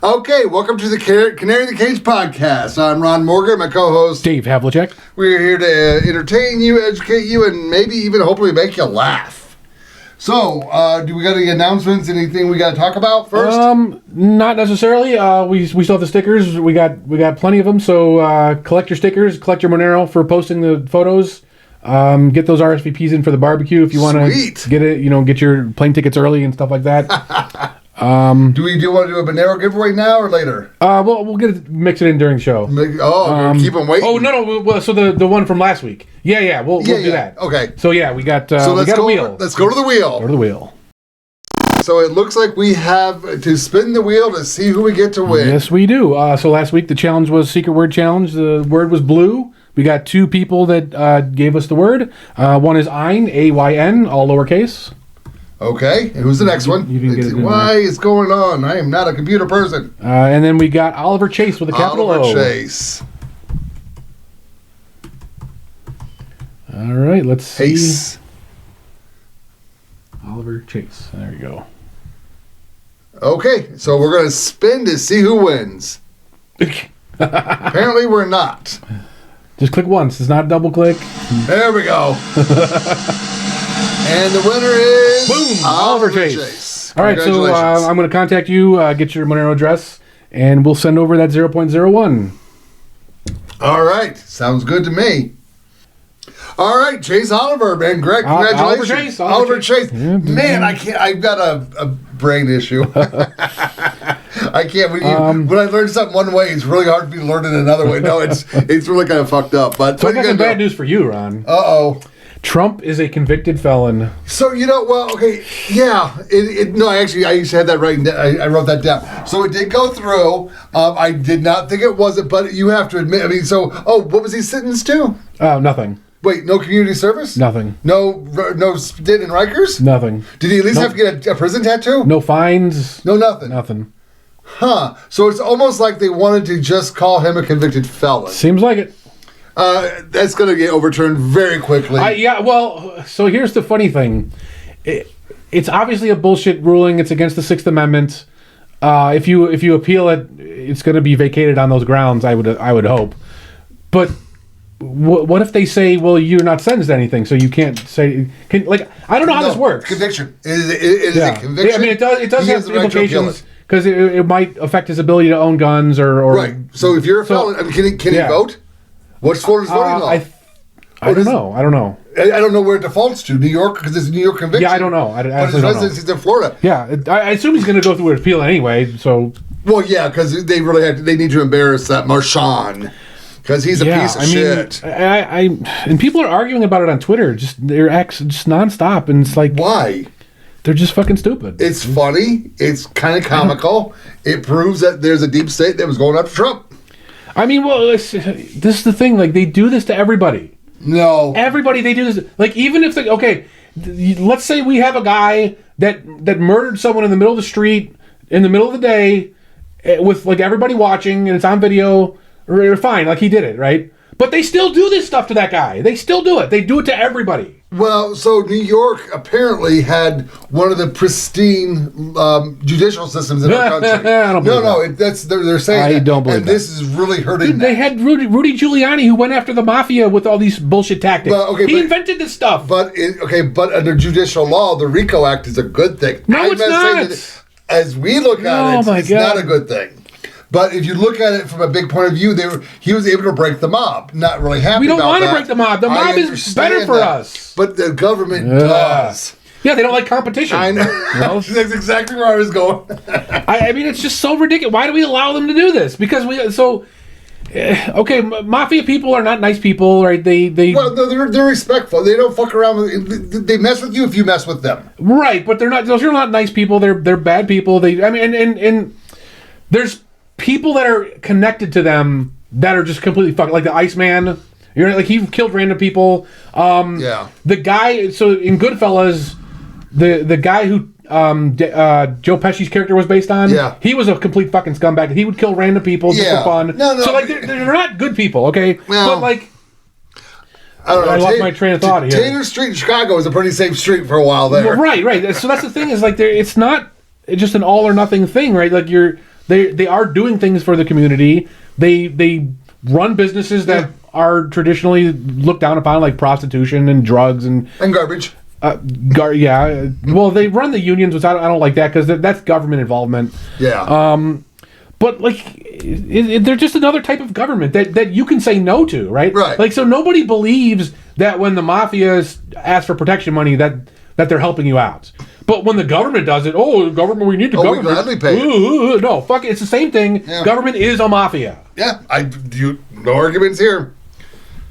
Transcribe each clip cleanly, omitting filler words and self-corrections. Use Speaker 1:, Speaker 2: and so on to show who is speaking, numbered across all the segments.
Speaker 1: Okay, welcome to the Canary in the Cage podcast. I'm Ron Morgan, my co-host
Speaker 2: Dave Havlicek.
Speaker 1: We're here to entertain you, educate you, and maybe even hopefully make you laugh. So, do we got any announcements? Anything we got to talk about first?
Speaker 2: Not necessarily. We still have the stickers. We got plenty of them. So collect your stickers, collect your Monero for posting the photos. Get those RSVPs in for the barbecue if you want to get it. Get your plane tickets early and stuff like that.
Speaker 1: Do we want to do a Monero giveaway now or later?
Speaker 2: We'll mix it in during the show.
Speaker 1: Keep them waiting.
Speaker 2: Oh no! So the one from last week. Yeah. We'll do that.
Speaker 1: Okay.
Speaker 2: So yeah, we got a wheel.
Speaker 1: Let's go to the wheel.
Speaker 2: Go to the wheel.
Speaker 1: So it looks like we have to spin the wheel to see who we get to win.
Speaker 2: Yes, we do. So last week the challenge was secret word challenge. The word was blue. We got two people that gave us the word. One is Ayn, A-Y-N, all lowercase.
Speaker 1: Okay, and who's the next one?
Speaker 2: You can get it
Speaker 1: Why is going on? I am not a computer person.
Speaker 2: And then we got Oliver Chase with a capital
Speaker 1: Oliver
Speaker 2: O.
Speaker 1: Chase.
Speaker 2: All right, let's see.
Speaker 1: Chase.
Speaker 2: Oliver Chase. There you go.
Speaker 1: Okay, so we're going to spin to see who wins. Apparently we're not.
Speaker 2: Just click once. It's not a double click.
Speaker 1: There we go. And the winner is...
Speaker 2: Boom! Oliver Chase. All right, so I'm going to contact you, get your Monero address, and we'll send over that 0.01.
Speaker 1: All right. Sounds good to me. All right, Chase Oliver, man. Greg, congratulations.
Speaker 2: Oliver Chase.
Speaker 1: Yeah, man, I can't... I've got a brain issue. I can't. When I learn something one way, it's really hard for me to learn it another way. No, it's really kind of fucked up. But
Speaker 2: so I got some bad news for you, Ron.
Speaker 1: Uh-oh.
Speaker 2: Trump is a convicted felon.
Speaker 1: So, okay, yeah. I used to have that right. I wrote that down. So it did go through. I did not think it wasn't, but you have to admit, what was he sentenced to?
Speaker 2: Nothing.
Speaker 1: Wait, no community service?
Speaker 2: Nothing.
Speaker 1: No stint in Rikers?
Speaker 2: Nothing.
Speaker 1: Did he at least have to get a prison tattoo?
Speaker 2: No fines?
Speaker 1: No nothing?
Speaker 2: Nothing.
Speaker 1: Huh. So it's almost like they wanted to just call him a convicted felon.
Speaker 2: Seems like it.
Speaker 1: That's going to get overturned very quickly.
Speaker 2: So here's the funny thing. It's obviously a bullshit ruling. It's against the Sixth Amendment. If you appeal it, it's going to be vacated on those grounds, I would hope. But what if they say, well, you're not sentenced to anything, so you can't say... I don't know how this works.
Speaker 1: Conviction. It is a conviction.
Speaker 2: It does have implications, because it might affect his ability to own guns or...
Speaker 1: Right. So if you're a felon, can he vote? What's Florida's voting law?
Speaker 2: I don't know. I
Speaker 1: don't know where it defaults to. New York, because it's a New York conviction.
Speaker 2: Yeah, I don't know.
Speaker 1: But his residency's in Florida.
Speaker 2: Yeah, I assume he's going to go through an appeal anyway, so...
Speaker 1: Well, yeah, because they need to embarrass that Marshawn, because he's a piece of shit.
Speaker 2: And people are arguing about it on Twitter, just nonstop, and it's like...
Speaker 1: Why?
Speaker 2: They're just fucking stupid.
Speaker 1: It's funny. It's kind of comical. It proves that there's a deep state that was going after Trump.
Speaker 2: This is the thing. Like, they do this to everybody.
Speaker 1: No.
Speaker 2: Everybody, they do this. Like, even if let's say we have a guy that murdered someone in the middle of the street, in the middle of the day, with, everybody watching, and it's on video, or fine, he did it, right? But they still do this stuff to that guy. They still do it. They do it to everybody.
Speaker 1: Well, so New York apparently had one of the pristine judicial systems in our country.
Speaker 2: I don't believe
Speaker 1: they're saying
Speaker 2: I don't believe
Speaker 1: and this is really hurting.
Speaker 2: Dude, they had Rudy Giuliani, who went after the mafia with all these bullshit tactics. He invented this stuff.
Speaker 1: But under judicial law, the RICO Act is a good thing.
Speaker 2: No, it's not.
Speaker 1: As we look at it, it's not a good thing. But if you look at it from a big point of view, he was able to break the mob. Not really happy about that.
Speaker 2: We don't want to break the mob. The mob is better for us.
Speaker 1: But the government does.
Speaker 2: Yeah, they don't like competition.
Speaker 1: I know. That's exactly where I was going.
Speaker 2: It's just so ridiculous. Why do we allow them to do this? Because mafia people are not nice people, right?
Speaker 1: They're respectful. They don't fuck around. They mess with you if you mess with them.
Speaker 2: Right, but they're not. Those are not nice people. They're bad people. And there's people that are connected to them that are just completely fucked, like the Iceman. He killed random people. The guy. So in Goodfellas, the guy who Joe Pesci's character was based on.
Speaker 1: Yeah.
Speaker 2: He was a complete fucking scumbag. He would kill random people just for fun.
Speaker 1: No.
Speaker 2: So they're not good people. Okay.
Speaker 1: Well,
Speaker 2: but
Speaker 1: I don't know.
Speaker 2: I lost my train of thought here.
Speaker 1: Taylor Street in Chicago was a pretty safe street for a while there.
Speaker 2: Right. So that's the thing is it's not just an all or nothing thing, right? they are doing things for the community. They run businesses that are traditionally looked down upon, like prostitution and drugs and
Speaker 1: garbage.
Speaker 2: Well, they run the unions, which I don't like that because that's government involvement.
Speaker 1: Yeah.
Speaker 2: But like, they're just another type of government that you can say no to, right?
Speaker 1: Right.
Speaker 2: Like, so nobody believes that when the mafia ask for protection money that they're helping you out. But when the government does it, government, we need the government.
Speaker 1: We gladly pay it.
Speaker 2: No, fuck it. It's the same thing. Yeah. Government is a mafia.
Speaker 1: Yeah. No arguments here.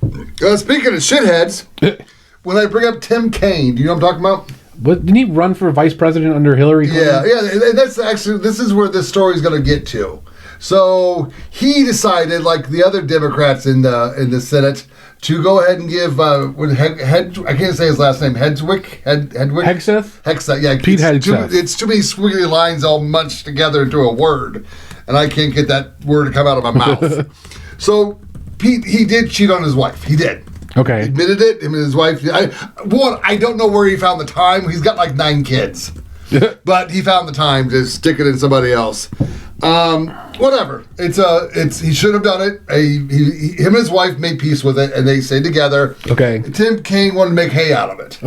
Speaker 1: Speaking of shitheads, when I bring up Tim Kaine, do you know what I'm talking about?
Speaker 2: What, didn't he run for vice president under Hillary Clinton?
Speaker 1: Yeah. That's actually, this is where this story is going to get to. So he decided, like the other Democrats in the Senate, to go ahead and give I can't say his last name, Hegseth. Hegseth, yeah.
Speaker 2: Pete Hegseth.
Speaker 1: It's too many squiggly lines all munched together into a word, and I can't get that word to come out of my mouth. So Pete, he did cheat on his wife. He did.
Speaker 2: Okay.
Speaker 1: He admitted it. Him and his wife. I don't know where he found the time. He's got like 9 kids. But he found the time to stick it in somebody else. Whatever. He should have done it. Him and his wife made peace with it, and they stayed together.
Speaker 2: Okay.
Speaker 1: Tim Kaine wanted to make hay out of it.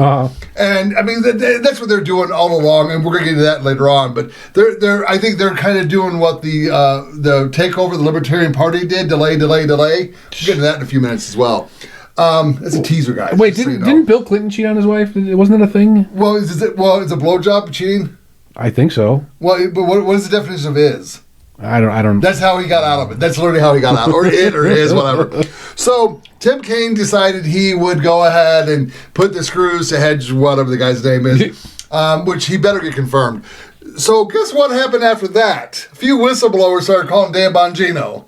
Speaker 1: And I mean, that's what they're doing all along, and we're going to get to that later on. But I think they're kind of doing what the takeover the Libertarian Party did. Delay. We'll get into that in a few minutes as well. It's a teaser, guys.
Speaker 2: Wait, didn't Bill Clinton cheat on his wife? Wasn't that a thing?
Speaker 1: Well, is a blowjob cheating?
Speaker 2: I think so.
Speaker 1: Well, but what is the definition of is?
Speaker 2: I don't.
Speaker 1: That's how he got out of it. That's literally how he got out, or it, or his, whatever. So Tim Kaine decided he would go ahead and put the screws to Hedge, whatever the guy's name is, which he better get confirmed. So guess what happened after that? A few whistleblowers started calling Dan Bongino.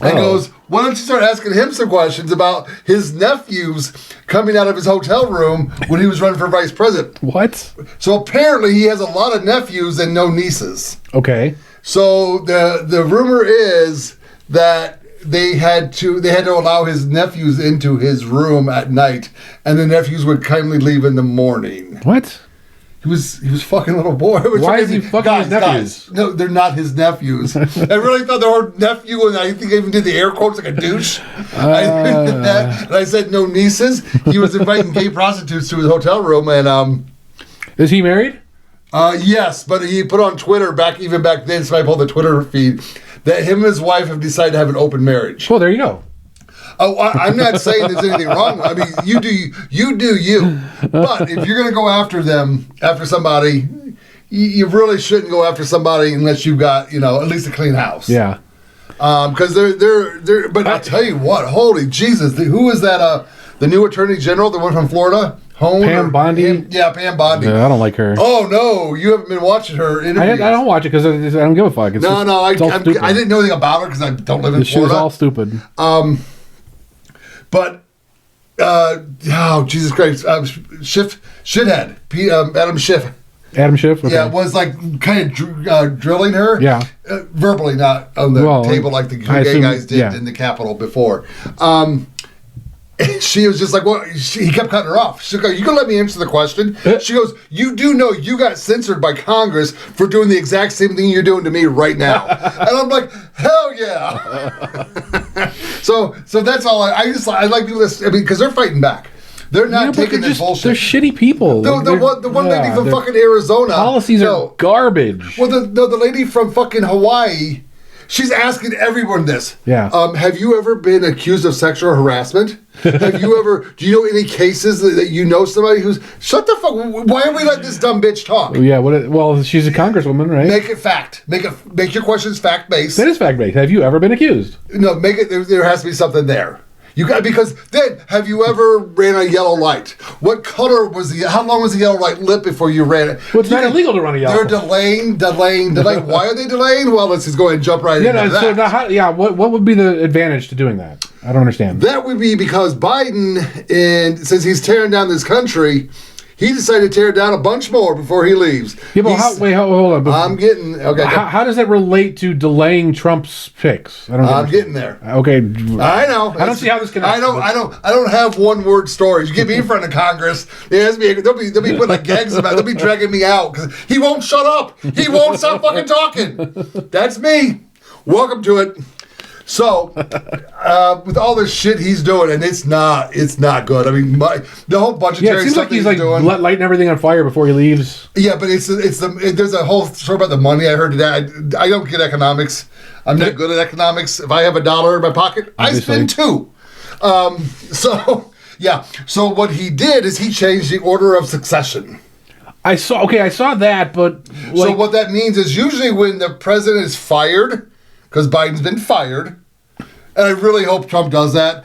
Speaker 1: And goes, why don't you start asking him some questions about his nephews coming out of his hotel room when he was running for vice president?
Speaker 2: What?
Speaker 1: So apparently he has a lot of nephews and no nieces.
Speaker 2: Okay.
Speaker 1: So the rumor is that they had to allow his nephews into his room at night, and the nephews would kindly leave in the morning.
Speaker 2: What?
Speaker 1: He was fucking little boy.
Speaker 2: Why is he fucking his nephews?
Speaker 1: No, they're not his nephews. I really thought they were nephew, and I think I even did the air quotes like a douche. I did that, and I said no nieces. He was inviting gay prostitutes to his hotel room, and
Speaker 2: is he married?
Speaker 1: Yes, but he put on Twitter back then, so I pulled the Twitter feed, that him and his wife have decided to have an open marriage.
Speaker 2: Well, there you go.
Speaker 1: Oh, I'm not saying there's anything wrong. I mean, you do you. But if you're going to go after somebody, you really shouldn't go after somebody unless you've got, at least a clean house.
Speaker 2: Yeah.
Speaker 1: Because they're. But I'll tell you what, holy Jesus, who is that? The new Attorney General, the one from Florida,
Speaker 2: Pam Bondi.
Speaker 1: Pam Bondi.
Speaker 2: Yeah, I don't like her.
Speaker 1: Oh no, you haven't been watching her interviews.
Speaker 2: I don't watch it because I don't give a fuck.
Speaker 1: I didn't know anything about her because I don't live in Florida.
Speaker 2: She was all stupid.
Speaker 1: But Jesus Christ, shithead, Adam Schiff.
Speaker 2: Adam Schiff? Okay.
Speaker 1: Yeah, was like kind of drilling her.
Speaker 2: Yeah.
Speaker 1: Verbally, not on the table like the gay guys did in the Capitol before. She was just like, well, he kept cutting her off. She goes, you gonna let me answer the question? She goes, you do know you got censored by Congress for doing the exact same thing you're doing to me right now. And I'm like, hell yeah. So that's all. I like people that, because they're fighting back. They're not taking this bullshit.
Speaker 2: They're shitty people.
Speaker 1: The one lady from fucking Arizona.
Speaker 2: Policies are garbage.
Speaker 1: Well, the lady from fucking Hawaii, she's asking everyone this.
Speaker 2: Yeah.
Speaker 1: Have you ever been accused of sexual harassment? Do you know any cases that you know somebody who's... Shut the fuck... Why are we letting this dumb bitch talk?
Speaker 2: Yeah, well, she's a congresswoman, right?
Speaker 1: Make it fact. Make your questions fact-based.
Speaker 2: That is fact-based. Have you ever been accused?
Speaker 1: No, make it... There has to be something there. Because then, have you ever ran a yellow light? What color was how long was the yellow light lit before you ran it?
Speaker 2: Well, it's not illegal to run a yellow light.
Speaker 1: They're delaying. Why are they delaying? Well, let's just go ahead and jump right into that.
Speaker 2: What would be the advantage to doing that? I don't understand.
Speaker 1: That would be because Biden, and since he's tearing down this country, He decided to tear down a bunch more before he leaves.
Speaker 2: Yeah, but hold on.
Speaker 1: I'm getting... Okay.
Speaker 2: How does that relate to delaying Trump's picks?
Speaker 1: I'm getting there.
Speaker 2: Okay.
Speaker 1: I know.
Speaker 2: I don't see how this connects.
Speaker 1: I don't have one-word stories. You get me in front of Congress, they'll be putting like gags about it. They'll be dragging me out because he won't shut up. He won't stop fucking talking. That's me. Welcome to it. So, with all this shit he's doing, and it's not good. I mean, the whole budgetary
Speaker 2: it seems
Speaker 1: stuff
Speaker 2: like he's like
Speaker 1: doing,
Speaker 2: lighting everything on fire before he leaves.
Speaker 1: Yeah, but there's a whole story about the money. I heard today. I don't get economics. I'm not good at economics. If I have $1 in my pocket, obviously. I spend $2. So what he did is he changed the order of succession.
Speaker 2: I saw that, but
Speaker 1: so what that means is usually when the president is fired, because Biden's been fired, and I really hope Trump does that.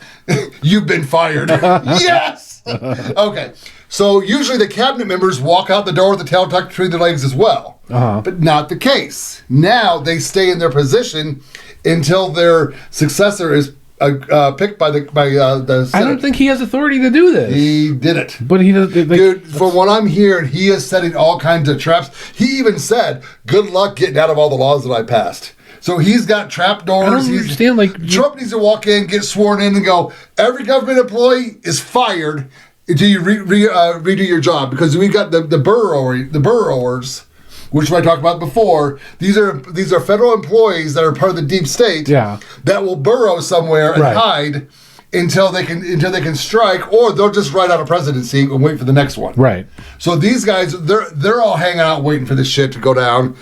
Speaker 1: You've been fired. Yes! Okay. So usually the cabinet members walk out the door with the tail tucked between their legs as well. But not the case. Now they stay in their position until their successor is picked by the Senate.
Speaker 2: I don't think he has authority to do this.
Speaker 1: He did it.
Speaker 2: But he does.
Speaker 1: Dude, from what I'm hearing, he is setting all kinds of traps. He even said, good luck getting out of all the laws that I passed. So he's got trap doors.
Speaker 2: I don't understand.
Speaker 1: Trump needs to walk in, get sworn in, and go, every government employee is fired until you redo your job. Because we got the burrowers, which I talked about before. These are federal employees that are part of the deep state that will burrow somewhere and hide until they can strike, or they'll just write out a presidency and wait for the next one.
Speaker 2: Right.
Speaker 1: So these guys, they're all hanging out waiting for this shit to go down.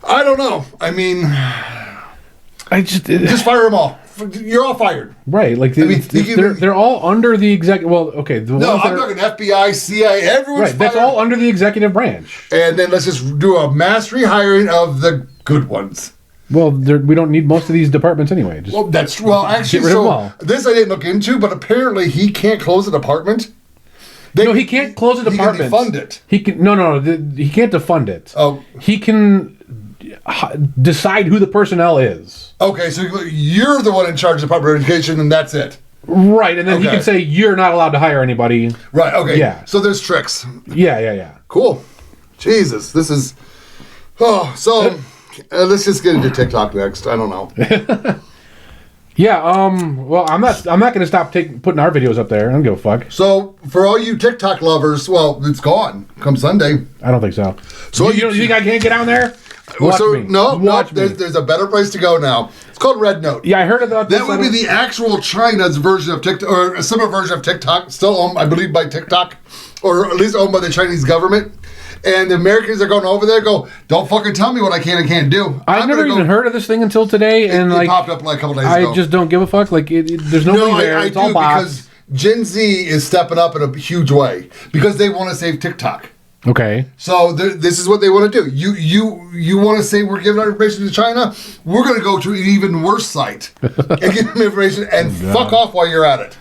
Speaker 1: I don't know. I mean, just fire them all. You're all fired.
Speaker 2: Right. Like they're all under the executive. Well, okay.
Speaker 1: I'm talking FBI, CIA. Everyone's
Speaker 2: fired. That's all under the executive branch.
Speaker 1: And then let's just do a mass rehiring of the good ones.
Speaker 2: Well, we don't need most of these departments anyway.
Speaker 1: Actually, get rid of them all. This I didn't look into, but apparently he can't close a department.
Speaker 2: He can't close a department.
Speaker 1: He can defund it.
Speaker 2: He can't defund it.
Speaker 1: Oh,
Speaker 2: he can decide who the personnel is.
Speaker 1: Okay, so you're the one in charge of the Department of Education, and that's it.
Speaker 2: Right, and then he can say you're not allowed to hire anybody.
Speaker 1: Right. Okay.
Speaker 2: Yeah.
Speaker 1: So there's tricks.
Speaker 2: Yeah.
Speaker 1: Cool. Jesus, this is. Oh, so let's just get into TikTok next. I don't know.
Speaker 2: Yeah. Well, I'm not going to stop putting our videos up there. I don't give a fuck.
Speaker 1: So for all you TikTok lovers, well, it's gone come Sunday.
Speaker 2: I don't think so.
Speaker 1: So
Speaker 2: you think I can't get on there? Watch me.
Speaker 1: No. There's a better place to go now. It's called Red Note.
Speaker 2: Yeah, I heard about this.
Speaker 1: That would be the actual China's version of TikTok, or a similar version of TikTok, still owned, I believe, by TikTok, or at least owned by the Chinese government. And the Americans are going over there. Don't fucking tell me what I can and can't do.
Speaker 2: I've never even heard of this thing until today, and
Speaker 1: it popped up like a couple days ago.
Speaker 2: I just don't give a fuck. Like there's nobody there. It's all bots.
Speaker 1: Because Gen Z is stepping up in a huge way because they want to save TikTok.
Speaker 2: Okay.
Speaker 1: So this is what they want to do. You want to say we're giving our information to China? We're going to go to an even worse site and give them information and fuck off while you're at it.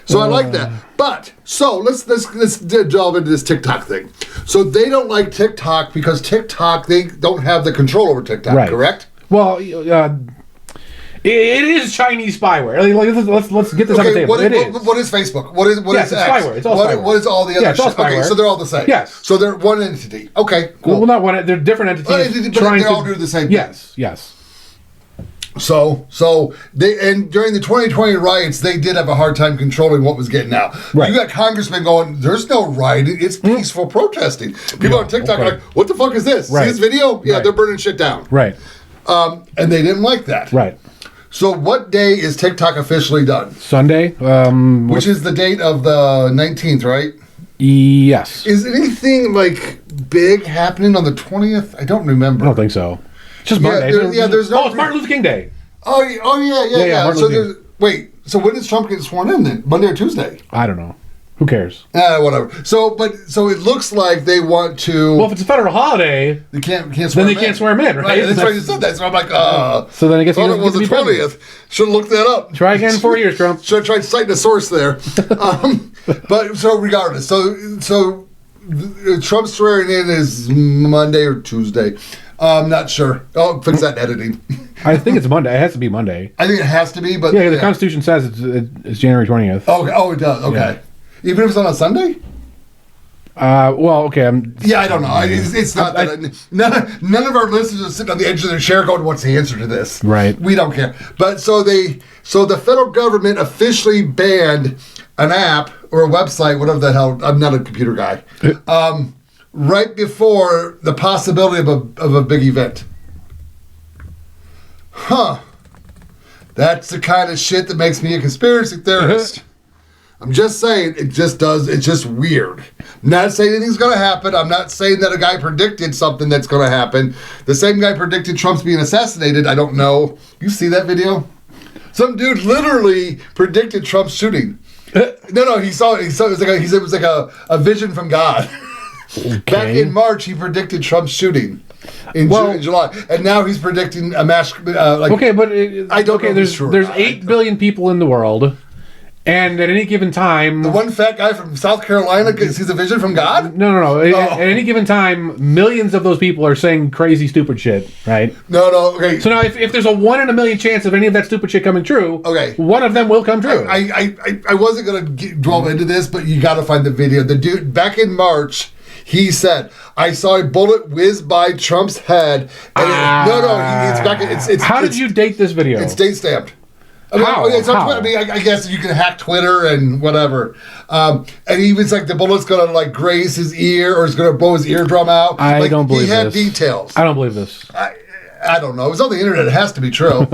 Speaker 1: So I like that. But so let's delve into this TikTok thing. So they don't like TikTok because TikTok, they don't have the control over TikTok, correct?
Speaker 2: Well, it is Chinese spyware. Let's get this on the table.
Speaker 1: What is Facebook? What is
Speaker 2: it's spyware. It's all spyware.
Speaker 1: What is all the other shit? Okay, so they're all the same.
Speaker 2: Yes.
Speaker 1: So they're one entity. Okay, cool.
Speaker 2: Well, not one. They're different entities.
Speaker 1: But they all do the same thing.
Speaker 2: Yes.
Speaker 1: So during the 2020 riots, they did have a hard time controlling what was getting out. Right. You got congressmen going, "There's no rioting; it's peaceful protesting." People on TikTok are like, "What the fuck is this?
Speaker 2: Right.
Speaker 1: See this video? Yeah, they're burning shit down."
Speaker 2: Right.
Speaker 1: And they didn't like that.
Speaker 2: Right.
Speaker 1: So what day is TikTok officially done?
Speaker 2: Sunday.
Speaker 1: Which is the date of the 19th, right?
Speaker 2: Yes.
Speaker 1: Is anything like big happening on the 20th? I don't remember.
Speaker 2: I don't think so. It's just Monday.
Speaker 1: There's no.
Speaker 2: It's Martin Luther King Day.
Speaker 1: Oh yeah. So when does Trump get sworn in then? Monday or Tuesday?
Speaker 2: I don't know. Who cares?
Speaker 1: Whatever. So it looks like they want to.
Speaker 2: Well, if it's a federal holiday,
Speaker 1: they can't swear.
Speaker 2: Then they can't swear him in, right?
Speaker 1: That's why you said that. So I'm like,
Speaker 2: So then I guess he
Speaker 1: it was the 20th. Should have looked that up.
Speaker 2: Try again in 4 years, Trump.
Speaker 1: Should have tried citing a source there. But so regardless, so Trump's swearing in is Monday or Tuesday. I'm not sure. I'll fix that in editing.
Speaker 2: I think it's Monday. It has to be Monday.
Speaker 1: I think it has to be, but
Speaker 2: the Constitution says it's January 20th.
Speaker 1: Okay. Oh, it does. Okay. Yeah. Even if it's on a Sunday?
Speaker 2: Well, okay.
Speaker 1: Yeah, I don't know. It's not that. None of our listeners are sitting on the edge of their chair going, "What's the answer to this?"
Speaker 2: Right.
Speaker 1: We don't care. But so the federal government officially banned an app or a website, whatever the hell. I'm not a computer guy. Right before the possibility of a big event. Huh. That's the kind of shit that makes me a conspiracy theorist. I'm just saying, it's just weird. I'm not saying anything's going to happen. I'm not saying that a guy predicted something that's going to happen. The same guy predicted Trump's being assassinated. I don't know. You see that video? Some dude literally predicted Trump's shooting. No, he saw it was like a vision from God. Okay. Back in March, he predicted Trump's shooting. In July, and now he's predicting a mass.
Speaker 2: Okay, but
Speaker 1: I don't know.
Speaker 2: There's 8 billion people in the world, and at any given time,
Speaker 1: the one fat guy from South Carolina sees a vision from God.
Speaker 2: No. At any given time, millions of those people are saying crazy, stupid shit. Right?
Speaker 1: No. Okay.
Speaker 2: So now, if there's a 1 in a million chance of any of that stupid shit coming true,
Speaker 1: okay,
Speaker 2: one of them will come true.
Speaker 1: I wasn't gonna dwell into this, but you got to find the video. The dude back in March. He said, "I saw a bullet whiz by Trump's head." And it's back. It's
Speaker 2: how did you date this video?
Speaker 1: It's date stamped.
Speaker 2: How?
Speaker 1: It's on Twitter. I guess you can hack Twitter and whatever. And he was like, the bullet's gonna like graze his ear or it's gonna blow his eardrum out.
Speaker 2: I don't believe this.
Speaker 1: He had details.
Speaker 2: I don't believe this.
Speaker 1: I don't know. It was on the internet. It has to be true.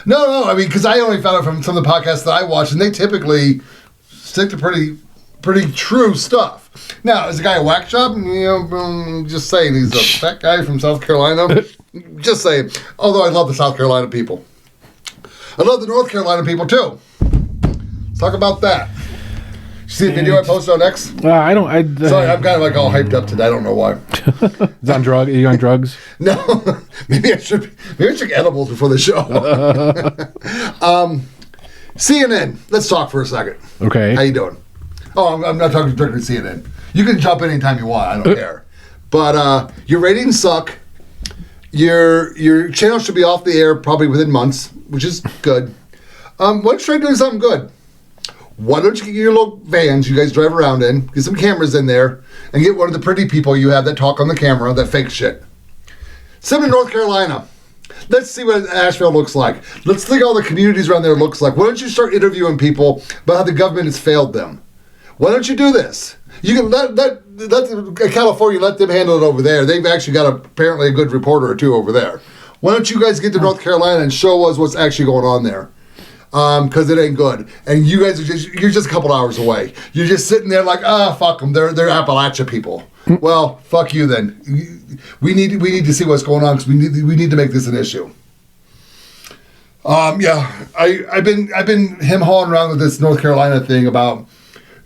Speaker 1: No. I mean, because I only found it from some of the podcasts that I watch, and they typically stick to pretty true stuff. Now, is the guy a whack job? Just saying, he's a fat guy from South Carolina. Just saying. Although I love the South Carolina people. I love the North Carolina people, too. Let's talk about that. You see the video I posted on X?
Speaker 2: I don't.
Speaker 1: Sorry, I'm kind of like all hyped up today. I don't know why.
Speaker 2: Is on drug? Are you on drugs?
Speaker 1: No. Maybe I should get edibles before the show. CNN. Let's talk for a second.
Speaker 2: Okay.
Speaker 1: How you doing? Oh, I'm not talking directly to CNN. You can jump in anytime you want. I don't care. But your ratings suck. Your channel should be off the air probably within months, which is good. Why don't you try doing something good? Why don't you get your little vans you guys drive around in, get some cameras in there, and get one of the pretty people you have that talk on the camera, that fake shit. Send them to North Carolina. Let's see what Asheville looks like. Let's think all the communities around there looks like. Why don't you start interviewing people about how the government has failed them? Why don't you do this? You can let California, let them handle it over there. They've actually got apparently a good reporter or two over there. Why don't you guys get to North Carolina and show us what's actually going on there? Because it ain't good. And you guys you're just a couple hours away. You're just sitting there like, fuck them. They're Appalachia people. Well, fuck you then. We need to see what's going on because we need to make this an issue. I've been him-hawing around with this North Carolina thing about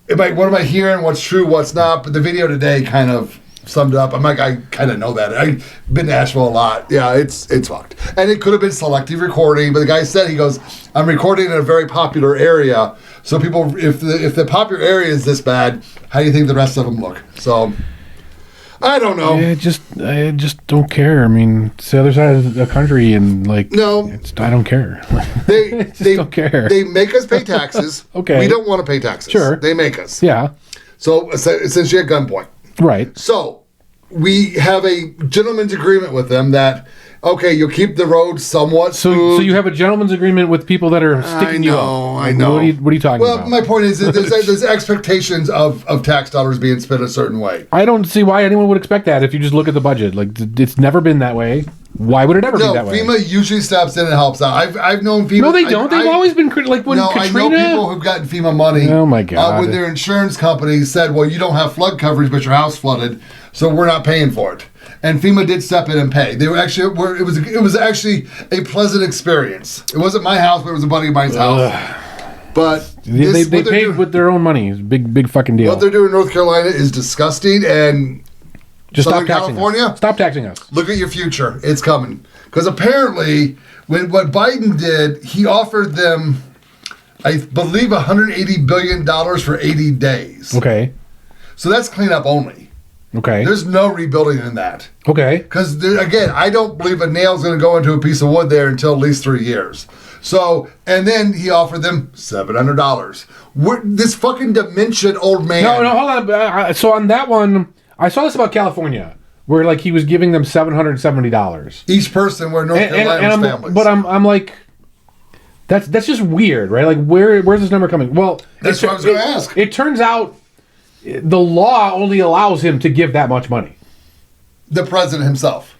Speaker 1: what am I hearing, what's true, what's not. But the video today kind of summed it up. I'm like, I kind of know that. I've been to Asheville a lot. Yeah, it's fucked. And it could have been selective recording, but the guy said, he goes, I'm recording in a very popular area. So people, if the popular area is this bad, how do you think the rest of them look? So I don't know.
Speaker 2: I just don't care. I mean, it's the other side of the country, and
Speaker 1: no,
Speaker 2: I don't care.
Speaker 1: They
Speaker 2: don't care.
Speaker 1: They make us pay taxes.
Speaker 2: Okay,
Speaker 1: we don't want to pay taxes.
Speaker 2: Sure,
Speaker 1: they make us.
Speaker 2: Yeah.
Speaker 1: So essentially at gunpoint.
Speaker 2: Right.
Speaker 1: So we have a gentleman's agreement with them that, okay, you'll keep the road somewhat smooth.
Speaker 2: So you have a gentleman's agreement with people that are sticking you up.
Speaker 1: I know.
Speaker 2: What are you talking about?
Speaker 1: Well, my point is that there's expectations of tax dollars being spent a certain way.
Speaker 2: I don't see why anyone would expect that if you just look at the budget. Like, it's never been that way. Why would it ever be that way?
Speaker 1: FEMA usually steps in and helps out. I've known FEMA.
Speaker 2: No, they don't. They've always been like when Katrina.
Speaker 1: I know people who've gotten FEMA money.
Speaker 2: Oh my God!
Speaker 1: When their insurance company said, "Well, you don't have flood coverage, but your house flooded, so we're not paying for it." And FEMA did step in and pay. They were actually it was actually a pleasant experience. It wasn't my house, but it was a buddy of mine's house. But
Speaker 2: they paid with their own money. It's a big fucking deal.
Speaker 1: What they're doing in North Carolina is disgusting, and
Speaker 2: just
Speaker 1: Southern
Speaker 2: stop taxing
Speaker 1: California,
Speaker 2: us. Stop taxing us.
Speaker 1: Look at your future. It's coming. Because apparently, what Biden did, he offered them, I believe, $180 billion for 80 days.
Speaker 2: Okay.
Speaker 1: So that's cleanup only.
Speaker 2: Okay.
Speaker 1: There's no rebuilding in that.
Speaker 2: Okay.
Speaker 1: Because, again, I don't believe a nail's going to go into a piece of wood there until at least 3 years. So, and then he offered them $700. This fucking dementia old man.
Speaker 2: No, hold on. So on that one, I saw this about California, where like he was giving them $770
Speaker 1: each person, where North Carolina's families.
Speaker 2: But I'm like, that's just weird, right? Like, where's this number coming? Well,
Speaker 1: that's what I was going to ask.
Speaker 2: It turns out the law only allows him to give that much money.
Speaker 1: The president himself.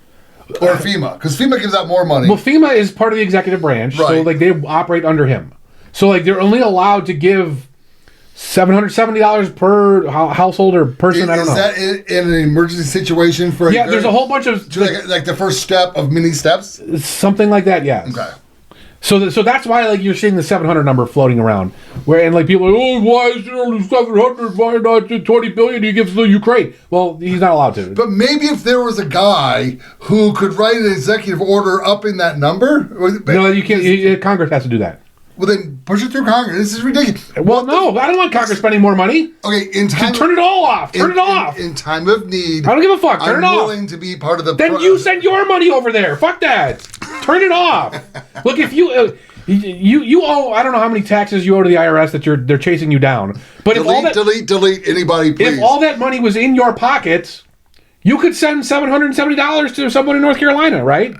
Speaker 1: Or FEMA, because FEMA gives out more money.
Speaker 2: Well, FEMA is part of the executive branch,
Speaker 1: right.
Speaker 2: So like they operate under him. So like they're only allowed to give $770 per household or person. I don't know.
Speaker 1: Is that in an emergency situation for?
Speaker 2: There's a whole bunch of
Speaker 1: like the first step of many steps.
Speaker 2: Something like that. Yes.
Speaker 1: Okay.
Speaker 2: So that's why like you're seeing the 700 number floating around, where and like people are like, oh, why is it only 700? Why not 20 billion he gives to Ukraine? Well, he's not allowed to.
Speaker 1: But maybe if there was a guy who could write an executive order up in that number,
Speaker 2: no, you can't. Congress has to do that.
Speaker 1: Well, then push it through Congress. This is ridiculous.
Speaker 2: Well, no, I don't want Congress spending more money.
Speaker 1: Okay,
Speaker 2: turn it all off. Turn it off.
Speaker 1: In time of need,
Speaker 2: I don't give a fuck. Turn it off.
Speaker 1: I'm willing to be part of the.
Speaker 2: Then you send your money over there. Fuck that. Turn it off. Look, if you. You owe, I don't know how many taxes you owe to the IRS that they're chasing you down. But
Speaker 1: delete anybody, please.
Speaker 2: If all that money was in your pockets, you could send $770 to someone in North Carolina, right?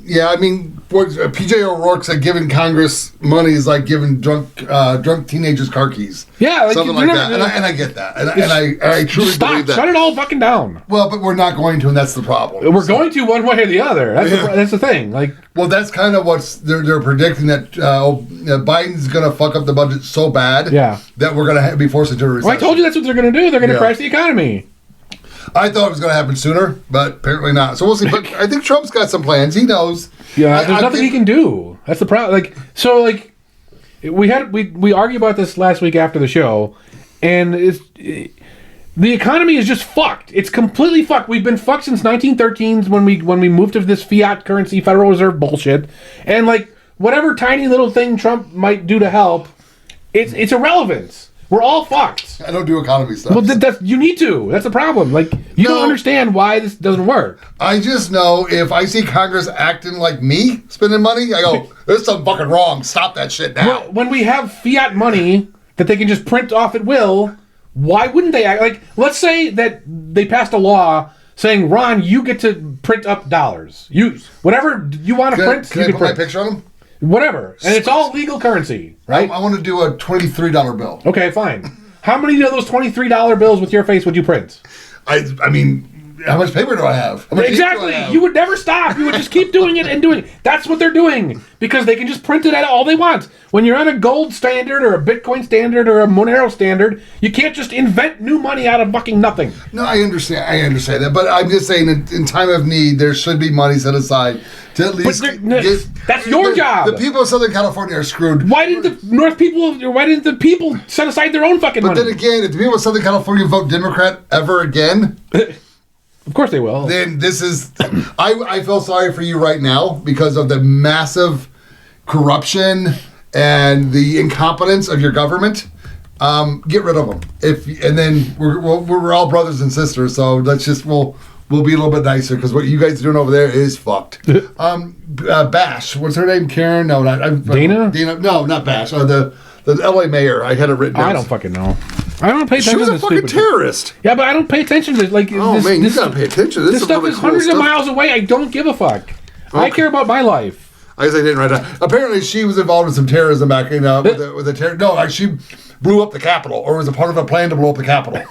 Speaker 1: Yeah, I mean, PJ O'Rourke said giving Congress money is like giving drunk teenagers car keys.
Speaker 2: Yeah, like,
Speaker 1: something like that. And I get that. And I truly believe that.
Speaker 2: Shut it all fucking down.
Speaker 1: Well, but we're not going to, and that's the problem.
Speaker 2: We're going to one way or the other. That's the thing. Like,
Speaker 1: well, that's kind of what they're predicting, that Biden's going to fuck up the budget so bad that we're going to be forced into a recession.
Speaker 2: Well, I told you that's what they're going to do. They're going to crash the economy.
Speaker 1: I thought it was going to happen sooner, but apparently not. So we'll see. But I think Trump's got some plans. He knows.
Speaker 2: Yeah, there's nothing he can do. That's the problem. We argued about this last week after the show, and the economy is just fucked. It's completely fucked. We've been fucked since 1913 when we moved to this fiat currency, Federal Reserve bullshit, and like whatever tiny little thing Trump might do to help, it's irrelevant. We're all fucked.
Speaker 1: I don't do economy stuff.
Speaker 2: Well, you need to. That's the problem. Like, you don't understand why this doesn't work.
Speaker 1: I just know if I see Congress acting like me, spending money, I go, there's something fucking wrong. Stop that shit now.
Speaker 2: Well, when we have fiat money that they can just print off at will, why wouldn't they act? Like, let's say that they passed a law saying, Ron, you get to print up dollars. Whatever you want to print,
Speaker 1: can I put my picture on them?
Speaker 2: Whatever. And it's all legal currency, right?
Speaker 1: I want to do a $23 bill.
Speaker 2: Okay, fine. How many of those $23 bills with your face would you print?
Speaker 1: I mean, how much paper do I have?
Speaker 2: Exactly. You would never stop. You would just keep doing it and doing it. That's what they're doing. Because they can just print it at all they want. When you're on a gold standard or a Bitcoin standard or a Monero standard, you can't just invent new money out of fucking nothing.
Speaker 1: No, I understand that. But I'm just saying, in time of need, there should be money set aside to at least
Speaker 2: that's your job.
Speaker 1: The people of Southern California are screwed.
Speaker 2: Why didn't the people set aside their own fucking money?
Speaker 1: But then again, if the people of Southern California vote Democrat ever again,
Speaker 2: of course they will.
Speaker 1: Then this is I feel sorry for you right now because of the massive corruption and the incompetence of your government. Get rid of them. And then we're all brothers and sisters, so let's just we'll be a little bit nicer because what you guys are doing over there is fucked. Bash, what's her name? Karen? No, not
Speaker 2: Dana.
Speaker 1: Dana? No, not Bash. The LA mayor. I had it written down.
Speaker 2: I don't fucking know. I don't pay attention to this.
Speaker 1: She was a fucking terrorist.
Speaker 2: Yeah, but I don't pay attention to this.
Speaker 1: You gotta pay attention.
Speaker 2: This stuff is hundreds of miles away. I don't give a fuck. Okay. I care about my life.
Speaker 1: I guess I didn't write that. Apparently, she was involved in some terrorism back with the terror. No, she blew up the Capitol, or was a part of a plan to blow up the Capitol.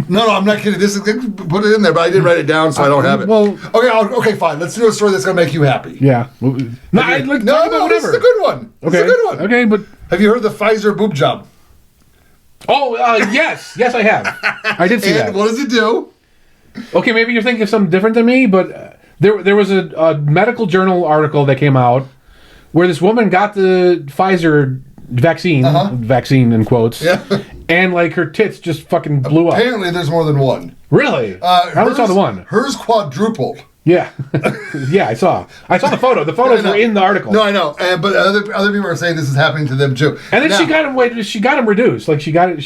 Speaker 1: No, I'm not kidding. Put it in there, but I didn't write it down, so I don't have it. Well, okay, fine. Let's do a story that's gonna make you happy.
Speaker 2: Yeah.
Speaker 1: No, this is a good one.
Speaker 2: Okay.
Speaker 1: This is a good one.
Speaker 2: Okay, but
Speaker 1: have you heard the Pfizer Boob Job?
Speaker 2: Oh, yes, I have. I did see that.
Speaker 1: And what does it do?
Speaker 2: Okay, maybe you're thinking of something different than me, but there was a medical journal article that came out where this woman got the Pfizer vaccine in quotes, and like her tits just fucking blew up.
Speaker 1: Apparently, there's more than one.
Speaker 2: Really? I only saw the one.
Speaker 1: Hers quadrupled.
Speaker 2: Yeah, yeah, I saw the photo. The photos were in the article.
Speaker 1: No, I know, but other people are saying this is happening to them too.
Speaker 2: And then she got him reduced. Like she cut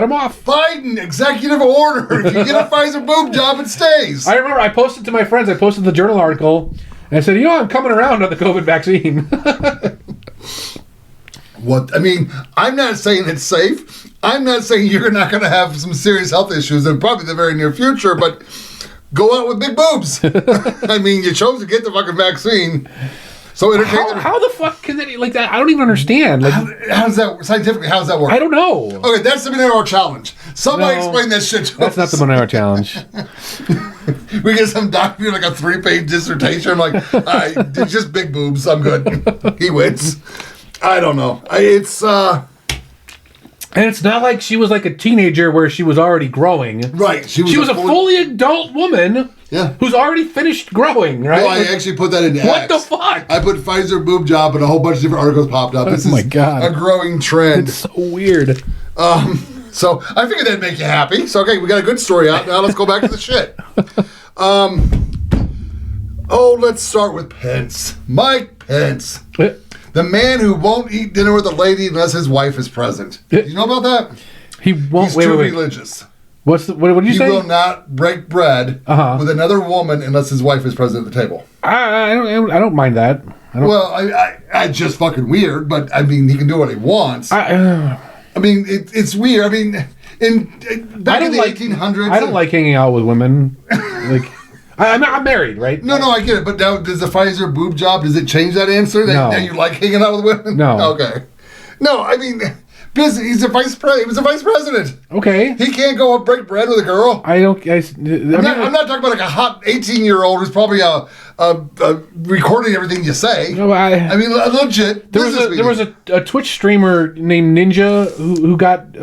Speaker 2: him off.
Speaker 1: Biden executive order: if you get a Pfizer boob job, it stays.
Speaker 2: I remember I posted to my friends. I posted the journal article And I said, I'm coming around on the COVID vaccine.
Speaker 1: What? I mean, I'm not saying it's safe. I'm not saying you're not going to have some serious health issues in probably the very near future, but go out with big boobs. I mean, you chose to get the fucking vaccine. So entertain
Speaker 2: how the fuck can that, like that? I don't even understand. Like,
Speaker 1: how does that, scientifically, how does that work?
Speaker 2: I don't know.
Speaker 1: Okay, that's the Monero challenge. Somebody explain that shit to us.
Speaker 2: That's not the Monero challenge.
Speaker 1: We get some doctor, like a 3-page dissertation. I'm like, it's just big boobs. I'm good. He wins. I don't know. And
Speaker 2: it's not like she was like a teenager where she was already growing.
Speaker 1: Right.
Speaker 2: She was a fully adult woman who's already finished growing, right?
Speaker 1: No, I actually put that in
Speaker 2: What the fuck?
Speaker 1: I put Pfizer Boob Job and a whole bunch of different articles popped up. This
Speaker 2: my God.
Speaker 1: A growing trend.
Speaker 2: It's so weird.
Speaker 1: So I figured that'd make you happy. So, okay, we got a good story out. Now let's go back to the shit. Let's start with Pence. Mike Pence. The man who won't eat dinner with a lady unless his wife is present. Do you know about that?
Speaker 2: He won't.
Speaker 1: He's too religious.
Speaker 2: What did you say?
Speaker 1: He will not break bread with another woman unless his wife is present at the table.
Speaker 2: I don't mind that.
Speaker 1: I just fucking weird, but I mean, he can do what he wants. I mean, it's weird. I mean, back in the 1800s,
Speaker 2: I don't like hanging out with women. Like, I'm married, right?
Speaker 1: No, I get it. But now, does the Pfizer Boob Job, does it change that answer?
Speaker 2: No.
Speaker 1: That you like hanging out with women?
Speaker 2: No.
Speaker 1: Okay. No, I mean, he's a vice president. He was a vice president.
Speaker 2: Okay.
Speaker 1: He can't go and break bread with a girl.
Speaker 2: I'm not
Speaker 1: talking about like a hot 18-year-old who's probably recording everything you say.
Speaker 2: No, I
Speaker 1: mean, legit.
Speaker 2: There was a Twitch streamer named Ninja who got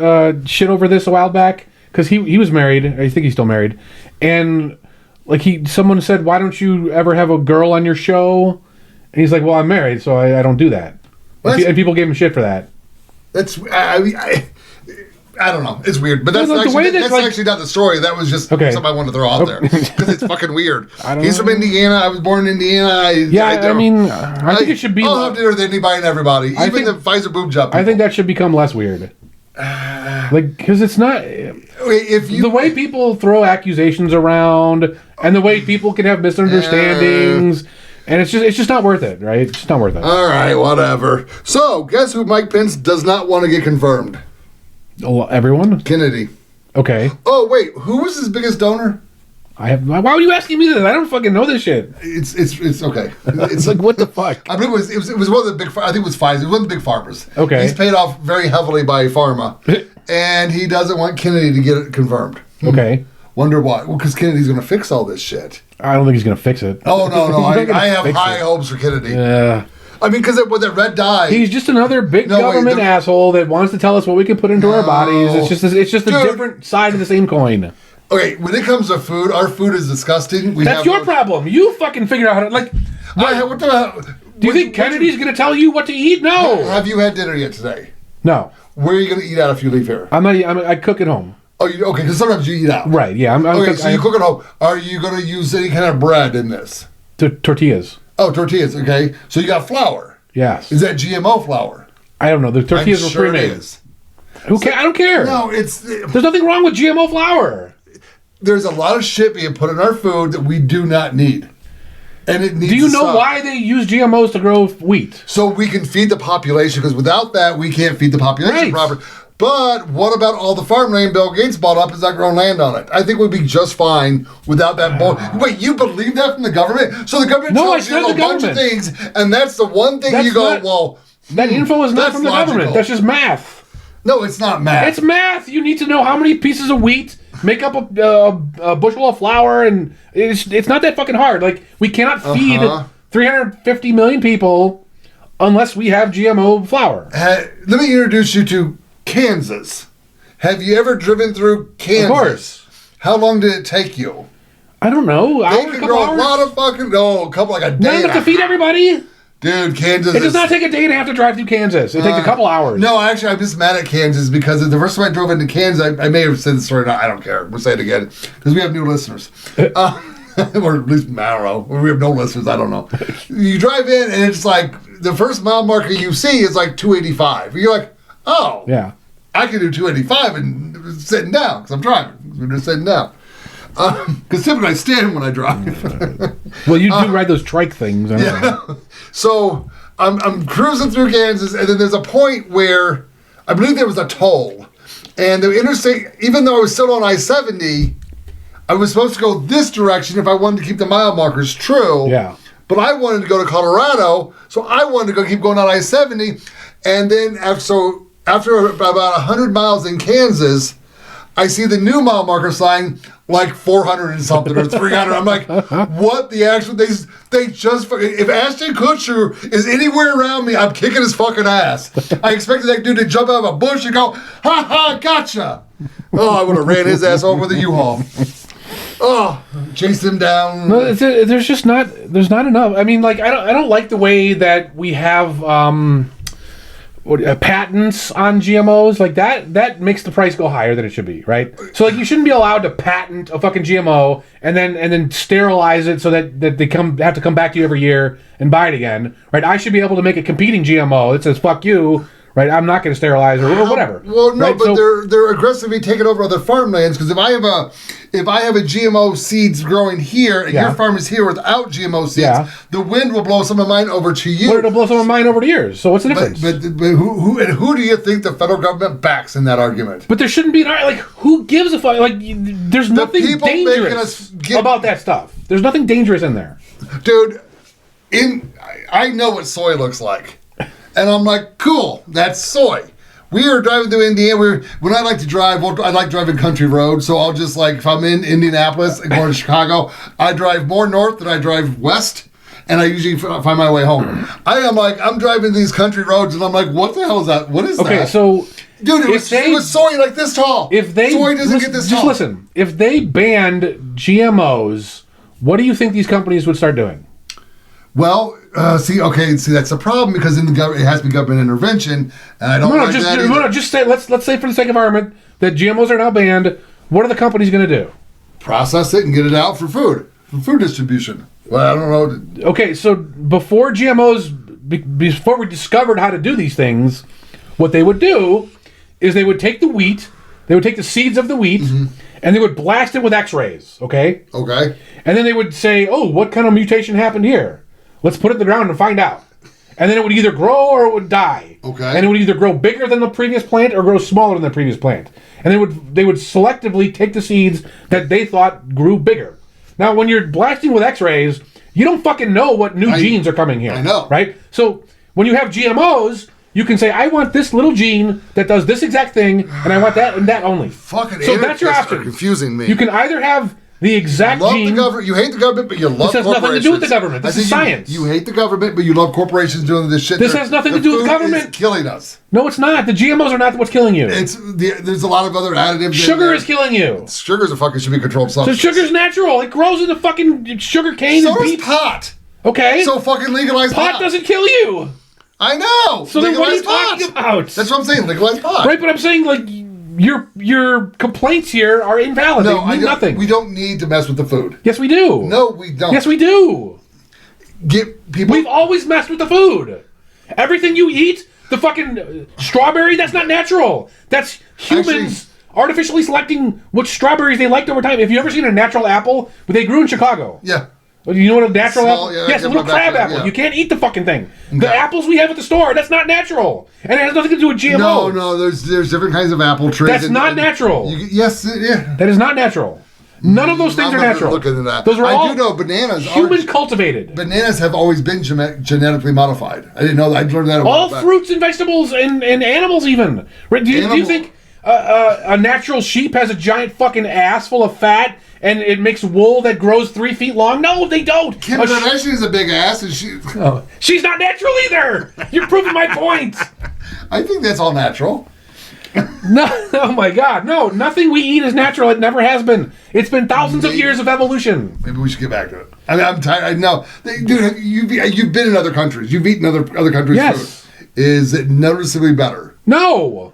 Speaker 2: shit over this a while back because he was married. I think he's still married, and like someone said, why don't you ever have a girl on your show? And he's like, well, I'm married, so I don't do that. And people gave him shit for that. That's
Speaker 1: I don't know. It's weird, but that's actually not the story. That was just something I wanted to throw out there because it's fucking weird. He's from Indiana. I was born in Indiana. I think it should be. I'll have dinner with anybody and everybody, even the Pfizer Boob Job people.
Speaker 2: I think that should become less weird. Because it's not the way people throw accusations around, and the way people can have misunderstandings. And it's just not worth it, right? It's just not worth it.
Speaker 1: All right, whatever. So, guess who Mike Pence does not want to get confirmed?
Speaker 2: Everyone?
Speaker 1: Kennedy.
Speaker 2: Okay.
Speaker 1: Oh, wait. Who was his biggest donor?
Speaker 2: Why are you asking me this? I don't fucking know this shit.
Speaker 1: It's okay. It's
Speaker 2: like, what the fuck?
Speaker 1: I mean, it was one of the big. I think it was Pfizer. It was one of the big farmers.
Speaker 2: Okay.
Speaker 1: He's paid off very heavily by pharma, and he doesn't want Kennedy to get it confirmed.
Speaker 2: Okay.
Speaker 1: Wonder why? Well, because Kennedy's going to fix all this shit.
Speaker 2: I don't think he's going to fix it.
Speaker 1: Oh no! I have high hopes for Kennedy.
Speaker 2: Yeah.
Speaker 1: I mean, because with that red dye,
Speaker 2: he's just another big government asshole that wants to tell us what we can put into our bodies. It's just a different side of the same coin.
Speaker 1: Okay, when it comes to food, our food is disgusting.
Speaker 2: That's your problem. You fucking figure out how to
Speaker 1: what the hell?
Speaker 2: Do you think Kennedy's going to tell you what to eat? No.
Speaker 1: Have you had dinner yet today?
Speaker 2: No.
Speaker 1: Where are you going to eat out if you leave here?
Speaker 2: I cook at home.
Speaker 1: Oh, okay, because sometimes you eat out.
Speaker 2: Right, yeah.
Speaker 1: So you cook at home. Are you going to use any kind of bread in this?
Speaker 2: Tortillas.
Speaker 1: Oh, tortillas, okay. So you got flour.
Speaker 2: Yes.
Speaker 1: Is that GMO flour?
Speaker 2: I don't know. The tortillas were pre-made.
Speaker 1: It is.
Speaker 2: I don't care.
Speaker 1: No,
Speaker 2: there's nothing wrong with GMO flour.
Speaker 1: There's a lot of shit being put in our food that we do not need. And it needs
Speaker 2: Do you know why they use GMOs to grow wheat?
Speaker 1: So we can feed the population, because without that, we can't feed the population properly. But what about all the farmland Bill Gates bought up? Is not grown land on it? I think we'd be just fine without that. Wait, you believe that from the government? So the government tells you a bunch of things, and that's the one thing you go,
Speaker 2: that info is not from the government. That's just math.
Speaker 1: No, it's not math.
Speaker 2: It's math. You need to know how many pieces of wheat make up a bushel of flour, and it's not that fucking hard. Like, we cannot feed 350 million people unless we have GMO flour.
Speaker 1: Let me introduce you to Kansas. Have you ever driven through Kansas?
Speaker 2: Of course.
Speaker 1: How long did it take you?
Speaker 2: I don't know.
Speaker 1: They can grow a lot of fucking... No, like a day.
Speaker 2: Not enough to feed everybody?
Speaker 1: Dude, Kansas.
Speaker 2: It does not take a day and a half to drive through Kansas. It takes a couple hours.
Speaker 1: No, actually, I'm just mad at Kansas because the first time I drove into Kansas, I may have said the story. No, I don't care. We'll say it again because we have new listeners. Or at least, I don't know. We have no listeners. I don't know. You drive in and it's like the first mile marker you see is like 285. You're like, oh,
Speaker 2: yeah,
Speaker 1: I can do 285 and sitting down because I'm driving. We're just sitting down. Because typically I stand when I drive.
Speaker 2: Well, you do ride those trike things. I don't know.
Speaker 1: So I'm cruising through Kansas, and then there's a point where I believe there was a toll. And the interstate, even though I was still on I-70, I was supposed to go this direction if I wanted to keep the mile markers true.
Speaker 2: Yeah.
Speaker 1: But I wanted to go to Colorado, so I wanted to keep going on I-70. And then after about 100 miles in Kansas, I see the new mile marker sign like 400 and something or 300. I'm like, what the actual? They just fucking. If Ashton Kutcher is anywhere around me, I'm kicking his fucking ass. I expected that dude to jump out of a bush and go, ha ha, gotcha. Oh, I would have ran his ass over with a U-Haul. Oh, chase him down.
Speaker 2: No, there's not enough. I mean, like I don't like the way that we have patents on GMOs. Like that makes the price go higher than it should be, right? So like you shouldn't be allowed to patent a fucking GMO and then sterilize it so that they have to come back to you every year and buy it again, right? I should be able to make a competing GMO that says fuck you. Right, I'm not going to sterilize or whatever.
Speaker 1: Well, no,
Speaker 2: right?
Speaker 1: but they're aggressively taking over other farmlands because if I have a GMO seeds growing here and your farm is here without GMO seeds, the wind will blow some of mine over to you.
Speaker 2: But it'll blow some of mine over to yours. So what's the difference?
Speaker 1: But who do you think the federal government backs in that argument?
Speaker 2: But there shouldn't be like who gives a fuck? Like there's nothing dangerous about that stuff. There's nothing dangerous in there,
Speaker 1: dude. I know what soy looks like. And I'm like, cool, that's soy. We are driving through Indiana. When I like to drive, I like driving country roads. So I'll just like, if I'm in Indianapolis and going to Chicago, I drive more north than I drive west. And I usually find my way home. I'm driving these country roads and I'm like, what the hell is that? What is that?
Speaker 2: Okay, so...
Speaker 1: Dude, it was soy like this tall. Soy doesn't get this tall.
Speaker 2: Just listen. If they banned GMOs, what do you think these companies would start doing?
Speaker 1: Well, that's the problem because in it has to be government intervention, and I don't like that.
Speaker 2: Just say let's say for the sake of argument that GMOs are now banned. What are the companies going to do?
Speaker 1: Process it and get it out for food distribution. Well, I don't know.
Speaker 2: Okay, so before GMOs, before we discovered how to do these things, what they would do is they would take the wheat, they would take the seeds of the wheat, and they would blast it with X-rays. Okay.
Speaker 1: Okay.
Speaker 2: And then they would say, "Oh, what kind of mutation happened here? Let's put it in the ground and find out." And then it would either grow or it would die.
Speaker 1: Okay.
Speaker 2: And it would either grow bigger than the previous plant or grow smaller than the previous plant. And they would selectively take the seeds that they thought grew bigger. Now, when you're blasting with X-rays, you don't fucking know what new genes are coming here.
Speaker 1: I know.
Speaker 2: Right? So when you have GMOs, you can say, I want this little gene that does this exact thing, and I want that and that only.
Speaker 1: Fucking
Speaker 2: so that's your option.
Speaker 1: Are confusing me.
Speaker 2: You can either have the exact gene.
Speaker 1: You hate the government, but you love corporations.
Speaker 2: This has nothing to do with the government. This is science.
Speaker 1: You hate the government, but you love corporations doing this shit.
Speaker 2: This has nothing to do with government.
Speaker 1: It's killing us.
Speaker 2: No, it's not. The GMOs are not what's killing you.
Speaker 1: There's a lot of other additives.
Speaker 2: Sugar is killing you.
Speaker 1: Sugar's a fucking should be controlled substance.
Speaker 2: So sugar's natural. It grows in the fucking sugar cane and beets.
Speaker 1: So does pot.
Speaker 2: Okay.
Speaker 1: So fucking legalize pot.
Speaker 2: Pot doesn't kill you.
Speaker 1: I know.
Speaker 2: So then what are you talking about?
Speaker 1: That's what I'm saying. Legalize pot.
Speaker 2: Right, but I'm saying like your complaints here are invalid.
Speaker 1: No,
Speaker 2: they mean nothing.
Speaker 1: We don't need to mess with the food.
Speaker 2: Yes, we do.
Speaker 1: No, we don't.
Speaker 2: Yes, we do.
Speaker 1: We've
Speaker 2: always messed with the food. Everything you eat, the fucking strawberry, that's not natural. That's humans artificially selecting which strawberries they liked over time. Have you ever seen a natural apple? But they grew in Chicago.
Speaker 1: Yeah.
Speaker 2: You know what a natural apple?
Speaker 1: Yeah,
Speaker 2: yes, a little crab apple. Yeah. You can't eat the fucking thing. Okay. The apples we have at the store, that's not natural. And it has nothing to do with GMO.
Speaker 1: No, there's different kinds of apple trees.
Speaker 2: That's not natural.
Speaker 1: Yes, yeah.
Speaker 2: That is not natural. None of those things are natural.
Speaker 1: Look into that.
Speaker 2: Those are all
Speaker 1: I do know bananas
Speaker 2: human cultivated.
Speaker 1: Bananas have always been genetically modified. I didn't know that. I learned that.
Speaker 2: All fruits and vegetables and animals even. Do you think a natural sheep has a giant fucking ass full of fat and it makes wool that grows 3 feet long? No, they don't.
Speaker 1: Kim Kardashian is a big ass, and
Speaker 2: she's not natural either. You're proving my point.
Speaker 1: I think that's all natural.
Speaker 2: No, oh my God, no! Nothing we eat is natural. It never has been. It's been thousands of years of evolution.
Speaker 1: Maybe we should get back to it. I mean, I'm tired. I know, dude. You've been in other countries. You've eaten other countries' food. Is it noticeably better?
Speaker 2: No.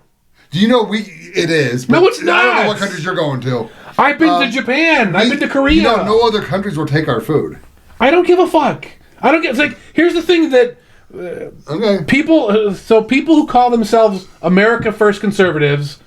Speaker 1: Do you know it is?
Speaker 2: No, it's not.
Speaker 1: I don't know what countries you're going to.
Speaker 2: I've been to Japan. I've been to Korea.
Speaker 1: No other countries will take our food.
Speaker 2: I don't give a fuck. I don't get. It's like, here's the thing that people who call themselves America First conservatives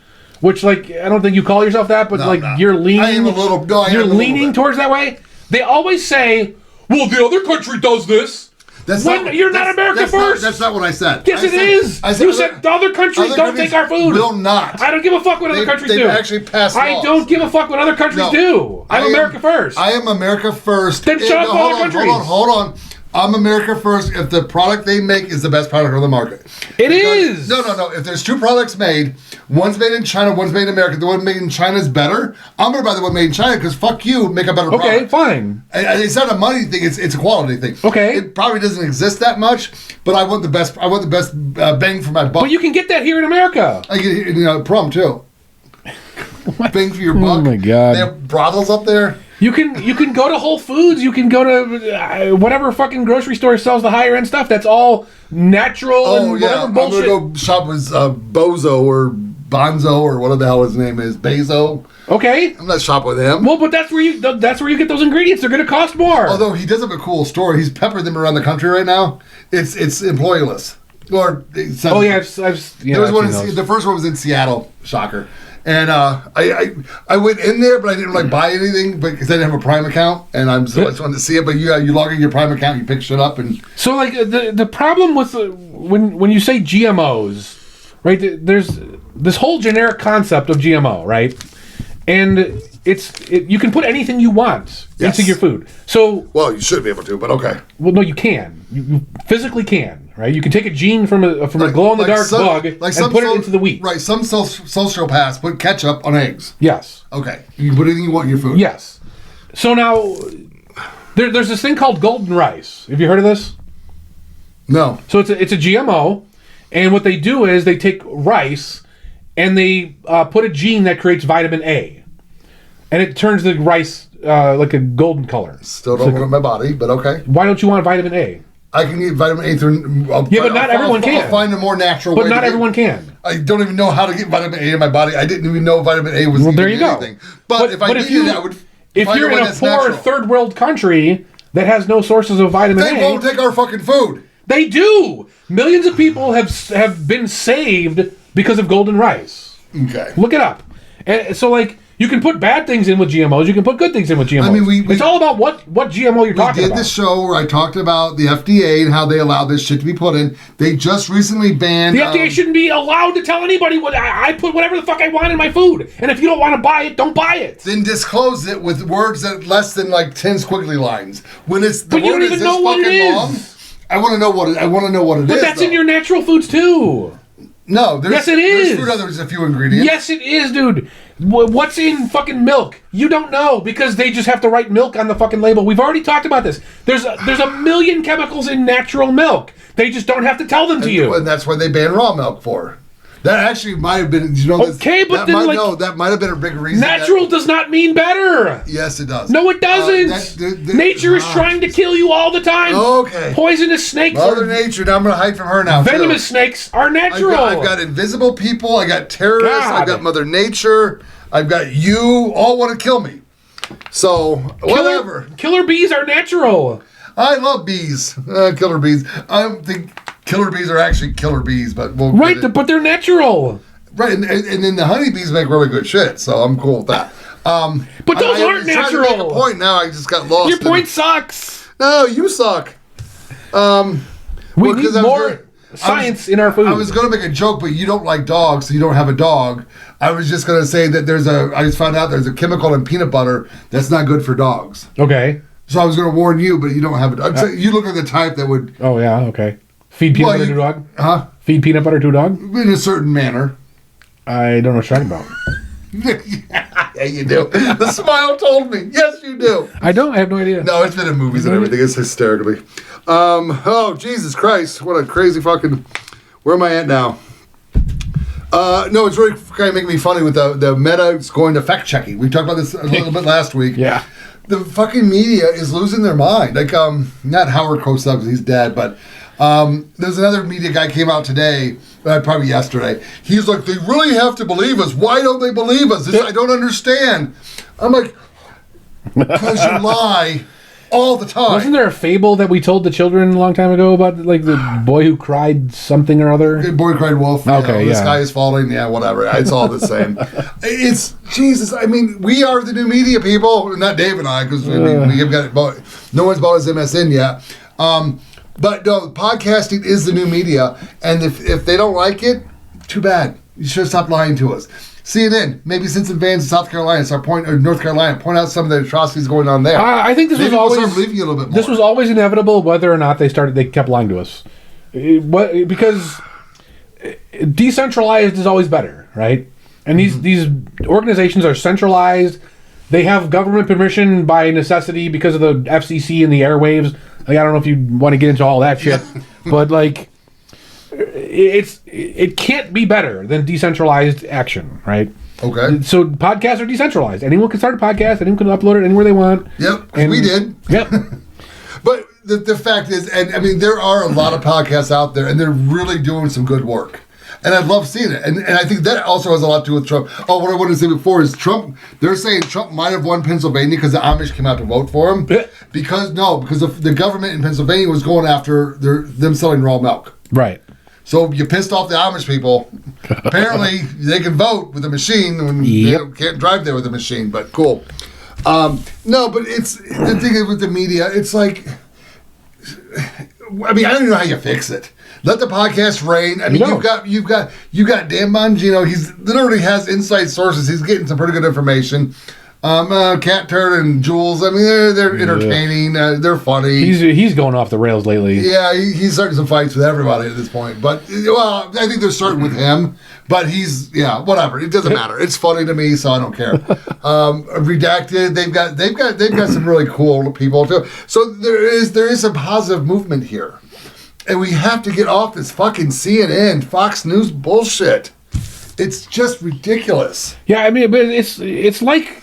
Speaker 2: which like I don't think you call yourself that, but you're leaning.
Speaker 1: I am a little. No, I
Speaker 2: you're
Speaker 1: am a
Speaker 2: leaning
Speaker 1: little
Speaker 2: towards that way. They always say, "Well, the other country does this." You're not America first.
Speaker 1: That's not what I said.
Speaker 2: Yes, it is. You said the other countries don't take our food.
Speaker 1: Will not.
Speaker 2: I don't give a fuck what other countries do.
Speaker 1: They've actually passed laws.
Speaker 2: I don't give a fuck what other countries do. I'm America first.
Speaker 1: I am America first.
Speaker 2: Then shut up all countries.
Speaker 1: Hold on. I'm America first if the product they make is the best product on the market.
Speaker 2: It is.
Speaker 1: No. If there's two products made, one's made in China, one's made in America, the one made in China is better, I'm going to buy the one made in China because fuck you, make a better product.
Speaker 2: Okay, fine.
Speaker 1: It's not a money thing, it's a quality thing.
Speaker 2: Okay.
Speaker 1: It probably doesn't exist that much, but I want the best bang for my buck.
Speaker 2: But you can get that here in America.
Speaker 1: I get prom too. Bang for your buck.
Speaker 2: Oh my God.
Speaker 1: They have brothels up there.
Speaker 2: You can go to Whole Foods. You can go to whatever fucking grocery store sells the higher end stuff. That's all natural and whatever bullshit.
Speaker 1: I'm gonna go shop with Bozo or Bonzo or whatever the hell his name is, Bezo.
Speaker 2: Okay.
Speaker 1: I'm not shopping with him.
Speaker 2: Well, but that's where you get those ingredients. They're gonna cost more.
Speaker 1: Although he does have a cool store. He's peppered them around the country right now. It's employeeless. Or there was one. The first one was in Seattle. Shocker. And I went in there, but I didn't buy anything because I didn't have a Prime account, and I just wanted to see it. But you log in your Prime account, you pick shit up, and
Speaker 2: so the problem with when you say GMOs, right? There's this whole generic concept of GMO, right? And you can put anything you want into your food. So
Speaker 1: you should be able to, but okay.
Speaker 2: Well, no, you can. You physically can, right? You can take a gene from a glow in the dark bug and put it into the wheat.
Speaker 1: Right. Some sociopaths put ketchup on eggs.
Speaker 2: Yes.
Speaker 1: Okay. You can put anything you want in your food.
Speaker 2: Yes. So now there's this thing called golden rice. Have you heard of this?
Speaker 1: No.
Speaker 2: So it's a GMO, and what they do is they take rice and they put a gene that creates vitamin A, and it turns the rice like a golden color.
Speaker 1: Still don't want my body, but okay.
Speaker 2: Why don't you want vitamin A?
Speaker 1: I can get vitamin A through.
Speaker 2: But not everyone can.
Speaker 1: I'll find a more natural way.
Speaker 2: But not everyone can.
Speaker 1: I don't even know how to get vitamin A in my body. I didn't even know vitamin A was
Speaker 2: there you go.
Speaker 1: anything. But if I needed it, I would.
Speaker 2: If you're in a poor third world country that has no sources of vitamin A,
Speaker 1: they won't take our fucking food.
Speaker 2: They do. Millions of people have been saved because of golden rice.
Speaker 1: Okay.
Speaker 2: Look it up. And so you can put bad things in with GMOs. You can put good things in with GMOs.
Speaker 1: I mean,
Speaker 2: it's all about what GMO you're talking about.
Speaker 1: We did the show where I talked about the FDA and how they allow this shit to be put in. They just recently banned...
Speaker 2: The FDA shouldn't be allowed to tell anybody what I put whatever the fuck I want in my food. And if you don't want to buy it, don't buy it.
Speaker 1: Then disclose it with words that less than 10 squiggly lines. When it's the
Speaker 2: but you don't even know what it is.
Speaker 1: Long, I want to know what it is.
Speaker 2: But that's in your natural foods too.
Speaker 1: No,
Speaker 2: yes, it is.
Speaker 1: There's food other than a few ingredients.
Speaker 2: Yes, it is, dude. What's in fucking milk? You don't know because they just have to write milk on the fucking label. We've already talked about this. There's a million chemicals in natural milk. They just don't have to tell them to you.
Speaker 1: And that's why they ban raw milk for. That actually might have been,
Speaker 2: okay, but
Speaker 1: that might have been a big reason.
Speaker 2: Natural does not mean better.
Speaker 1: Yes, it does.
Speaker 2: No, it doesn't. Nature is trying to kill you all the time.
Speaker 1: Okay.
Speaker 2: Poisonous snakes.
Speaker 1: Mother Nature. Now I'm going to hide from her now.
Speaker 2: Venomous snakes are natural.
Speaker 1: I've got invisible people. I got terrorists. I've got Mother Nature. I've got you. All want to kill me. So whatever.
Speaker 2: Killer bees are natural.
Speaker 1: I love bees. Killer bees. I don't think killer bees are actually killer bees, but we'll
Speaker 2: right, but they're natural.
Speaker 1: Right, and then the honeybees make really good shit, so I'm cool with that.
Speaker 2: But those aren't natural.
Speaker 1: To make a point now, I just got lost.
Speaker 2: Your point sucks.
Speaker 1: No, you suck.
Speaker 2: We need more science in our food.
Speaker 1: I was going to make a joke, but you don't like dogs, so you don't have a dog. I was just going to say that I just found out there's a chemical in peanut butter that's not good for dogs.
Speaker 2: Okay.
Speaker 1: So I was going to warn you, but you don't have a dog. You look like the type that would...
Speaker 2: Oh, yeah, okay. Feed peanut butter to a dog?
Speaker 1: Huh?
Speaker 2: Feed peanut butter to a dog?
Speaker 1: In a certain manner.
Speaker 2: I don't know what you're talking about.
Speaker 1: Yeah, you do. The smile told me. Yes, you do.
Speaker 2: I don't. I have no idea.
Speaker 1: No, it's been in movies and everything. It's hysterically. Oh, Jesus Christ. What a crazy fucking... Where am I at now? No, it's really kind of making me funny with the meta going to fact-checking. We talked about this a little bit last week.
Speaker 2: Yeah.
Speaker 1: The fucking media is losing their mind. Like, not Howard Cosell because he's dead, but there's another media guy came out today, probably yesterday. He's like, they really have to believe us. Why don't they believe us? I don't understand. I'm like, because you lie all the time.
Speaker 2: Wasn't there a fable that we told the children a long time ago about like the boy who cried something or other?
Speaker 1: The boy cried wolf.
Speaker 2: Okay,
Speaker 1: The sky is falling. Yeah, whatever. It's all the same. It's Jesus. I mean, we are the new media people. Not Dave and I, because we have got no one's bought his MSN yet. But no, podcasting is the new media, and if they don't like it, too bad. You should stop lying to us. CNN, maybe send some fans in South Carolina, or North Carolina, point out some of the atrocities going on there.
Speaker 2: I think this
Speaker 1: maybe
Speaker 2: was always
Speaker 1: we'll start believing you a little bit more.
Speaker 2: This was always inevitable, whether or not they kept lying to us. Because decentralized is always better, right? And these organizations are centralized. They have government permission by necessity because of the FCC and the airwaves. Like, I don't know if you want to get into all that shit, but like, it can't be better than decentralized action, right?
Speaker 1: Okay.
Speaker 2: So podcasts are decentralized. Anyone can start a podcast. Anyone can upload it anywhere they want.
Speaker 1: Yep, and we did.
Speaker 2: Yep.
Speaker 1: But the fact is, and I mean, there are a lot of podcasts out there, and they're really doing some good work. And I love seeing it. And I think that also has a lot to do with Trump. Oh, what I wanted to say before is Trump, they're saying Trump might have won Pennsylvania because the Amish came out to vote for him. Because the government in Pennsylvania was going after them selling raw milk.
Speaker 2: Right.
Speaker 1: So you pissed off the Amish people. Apparently, they can vote with a machine when they can't drive there with a machine, but cool. No, but it's the thing with the media, it's like, I mean, I don't even know how you fix it. Let the podcast reign. I mean, you've got Dan Bongino. He's literally has inside sources. He's getting some pretty good information. Cat Turd and Jules. I mean, they're entertaining. They're funny.
Speaker 2: He's going off the rails lately.
Speaker 1: Yeah, he's starting some fights with everybody at this point. But well, I think they're starting with him. But whatever. It doesn't matter. It's funny to me, so I don't care. Redacted. They've got some really cool people too. So there is some positive movement here. And we have to get off this fucking CNN, Fox News bullshit. It's just ridiculous.
Speaker 2: Yeah, I mean, but it's like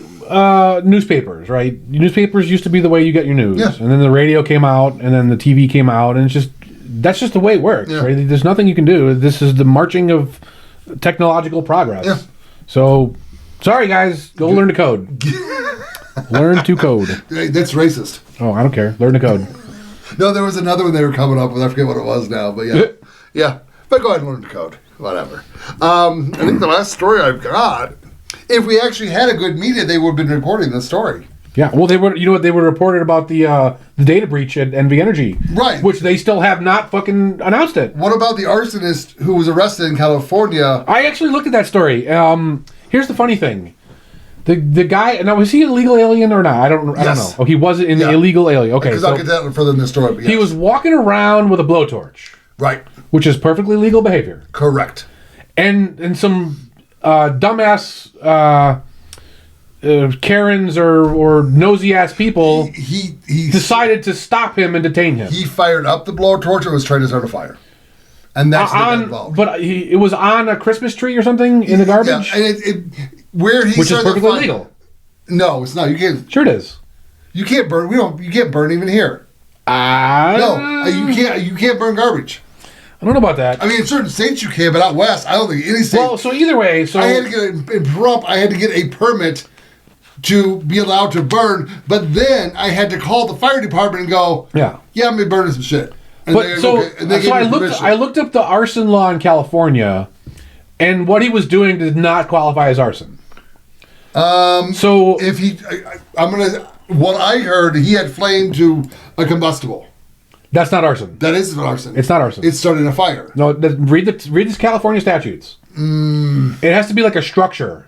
Speaker 2: newspapers, right? Newspapers used to be the way you get your news. Yeah. And then the radio came out, and then the TV came out, and that's just the way it works, right? There's nothing you can do. This is the marching of technological progress. Yeah. So, sorry guys, go learn to code. Learn to code.
Speaker 1: That's racist.
Speaker 2: Oh, I don't care. Learn to code.
Speaker 1: No, there was another one they were coming up with. I forget what it was now, but yeah. But go ahead and learn to code. Whatever. I think the last story I've got, if we actually had a good media, they would have been reporting the story.
Speaker 2: Yeah, well, they would. You know what? They would have reported about the data breach at NV Energy,
Speaker 1: right?
Speaker 2: Which they still have not fucking announced it.
Speaker 1: What about the arsonist who was arrested in California?
Speaker 2: I actually looked at that story. Here's the funny thing: the guy. Now, was he an illegal alien or not? I don't know. Oh, he wasn't an illegal alien. Okay,
Speaker 1: because I'll get that further in the story. But yes.
Speaker 2: He was walking around with a blowtorch,
Speaker 1: right? Which
Speaker 2: is perfectly legal behavior.
Speaker 1: Correct.
Speaker 2: And some dumbass. Karens or nosy ass people he decided to stop him and detain him.
Speaker 1: He fired up the blowtorch and was trying to start a fire, and that's involved.
Speaker 2: But it was on a Christmas tree or something in the garbage.
Speaker 1: Yeah, and which is perfectly legal. No, it's not. You can't.
Speaker 2: Sure, it is.
Speaker 1: You can't burn. You can't burn even here. No, you can't burn garbage.
Speaker 2: I don't know about that.
Speaker 1: I mean, in certain states you can, but out west, I don't think any state.
Speaker 2: Well, so either way,
Speaker 1: I had to get I had to get a permit to be allowed to burn, but then I had to call the fire department and go, I'm gonna be burning some shit. And
Speaker 2: I looked up the arson law in California, and what he was doing did not qualify as arson. So
Speaker 1: if what I heard, he had flame to a combustible.
Speaker 2: That's not arson.
Speaker 1: That is arson.
Speaker 2: It's not arson.
Speaker 1: It's starting a fire.
Speaker 2: No, read these California statutes. It has to be like a structure.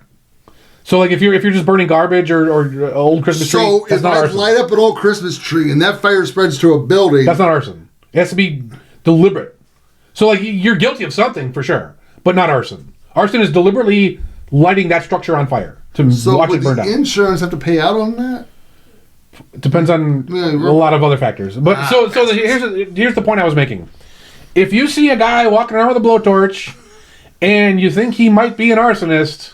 Speaker 2: So, like, if you're just burning garbage or old Christmas tree, that's not arson.
Speaker 1: So, if I light up an old Christmas tree and that fire spreads to a building...
Speaker 2: That's not arson. It has to be deliberate. So, like, you're guilty of something, for sure, but not arson. Arson is deliberately lighting that structure on fire to watch it burn down.
Speaker 1: So, would the insurance have to pay out on that?
Speaker 2: It depends on a lot of other factors. But here's the point I was making. If you see a guy walking around with a blowtorch and you think he might be an arsonist...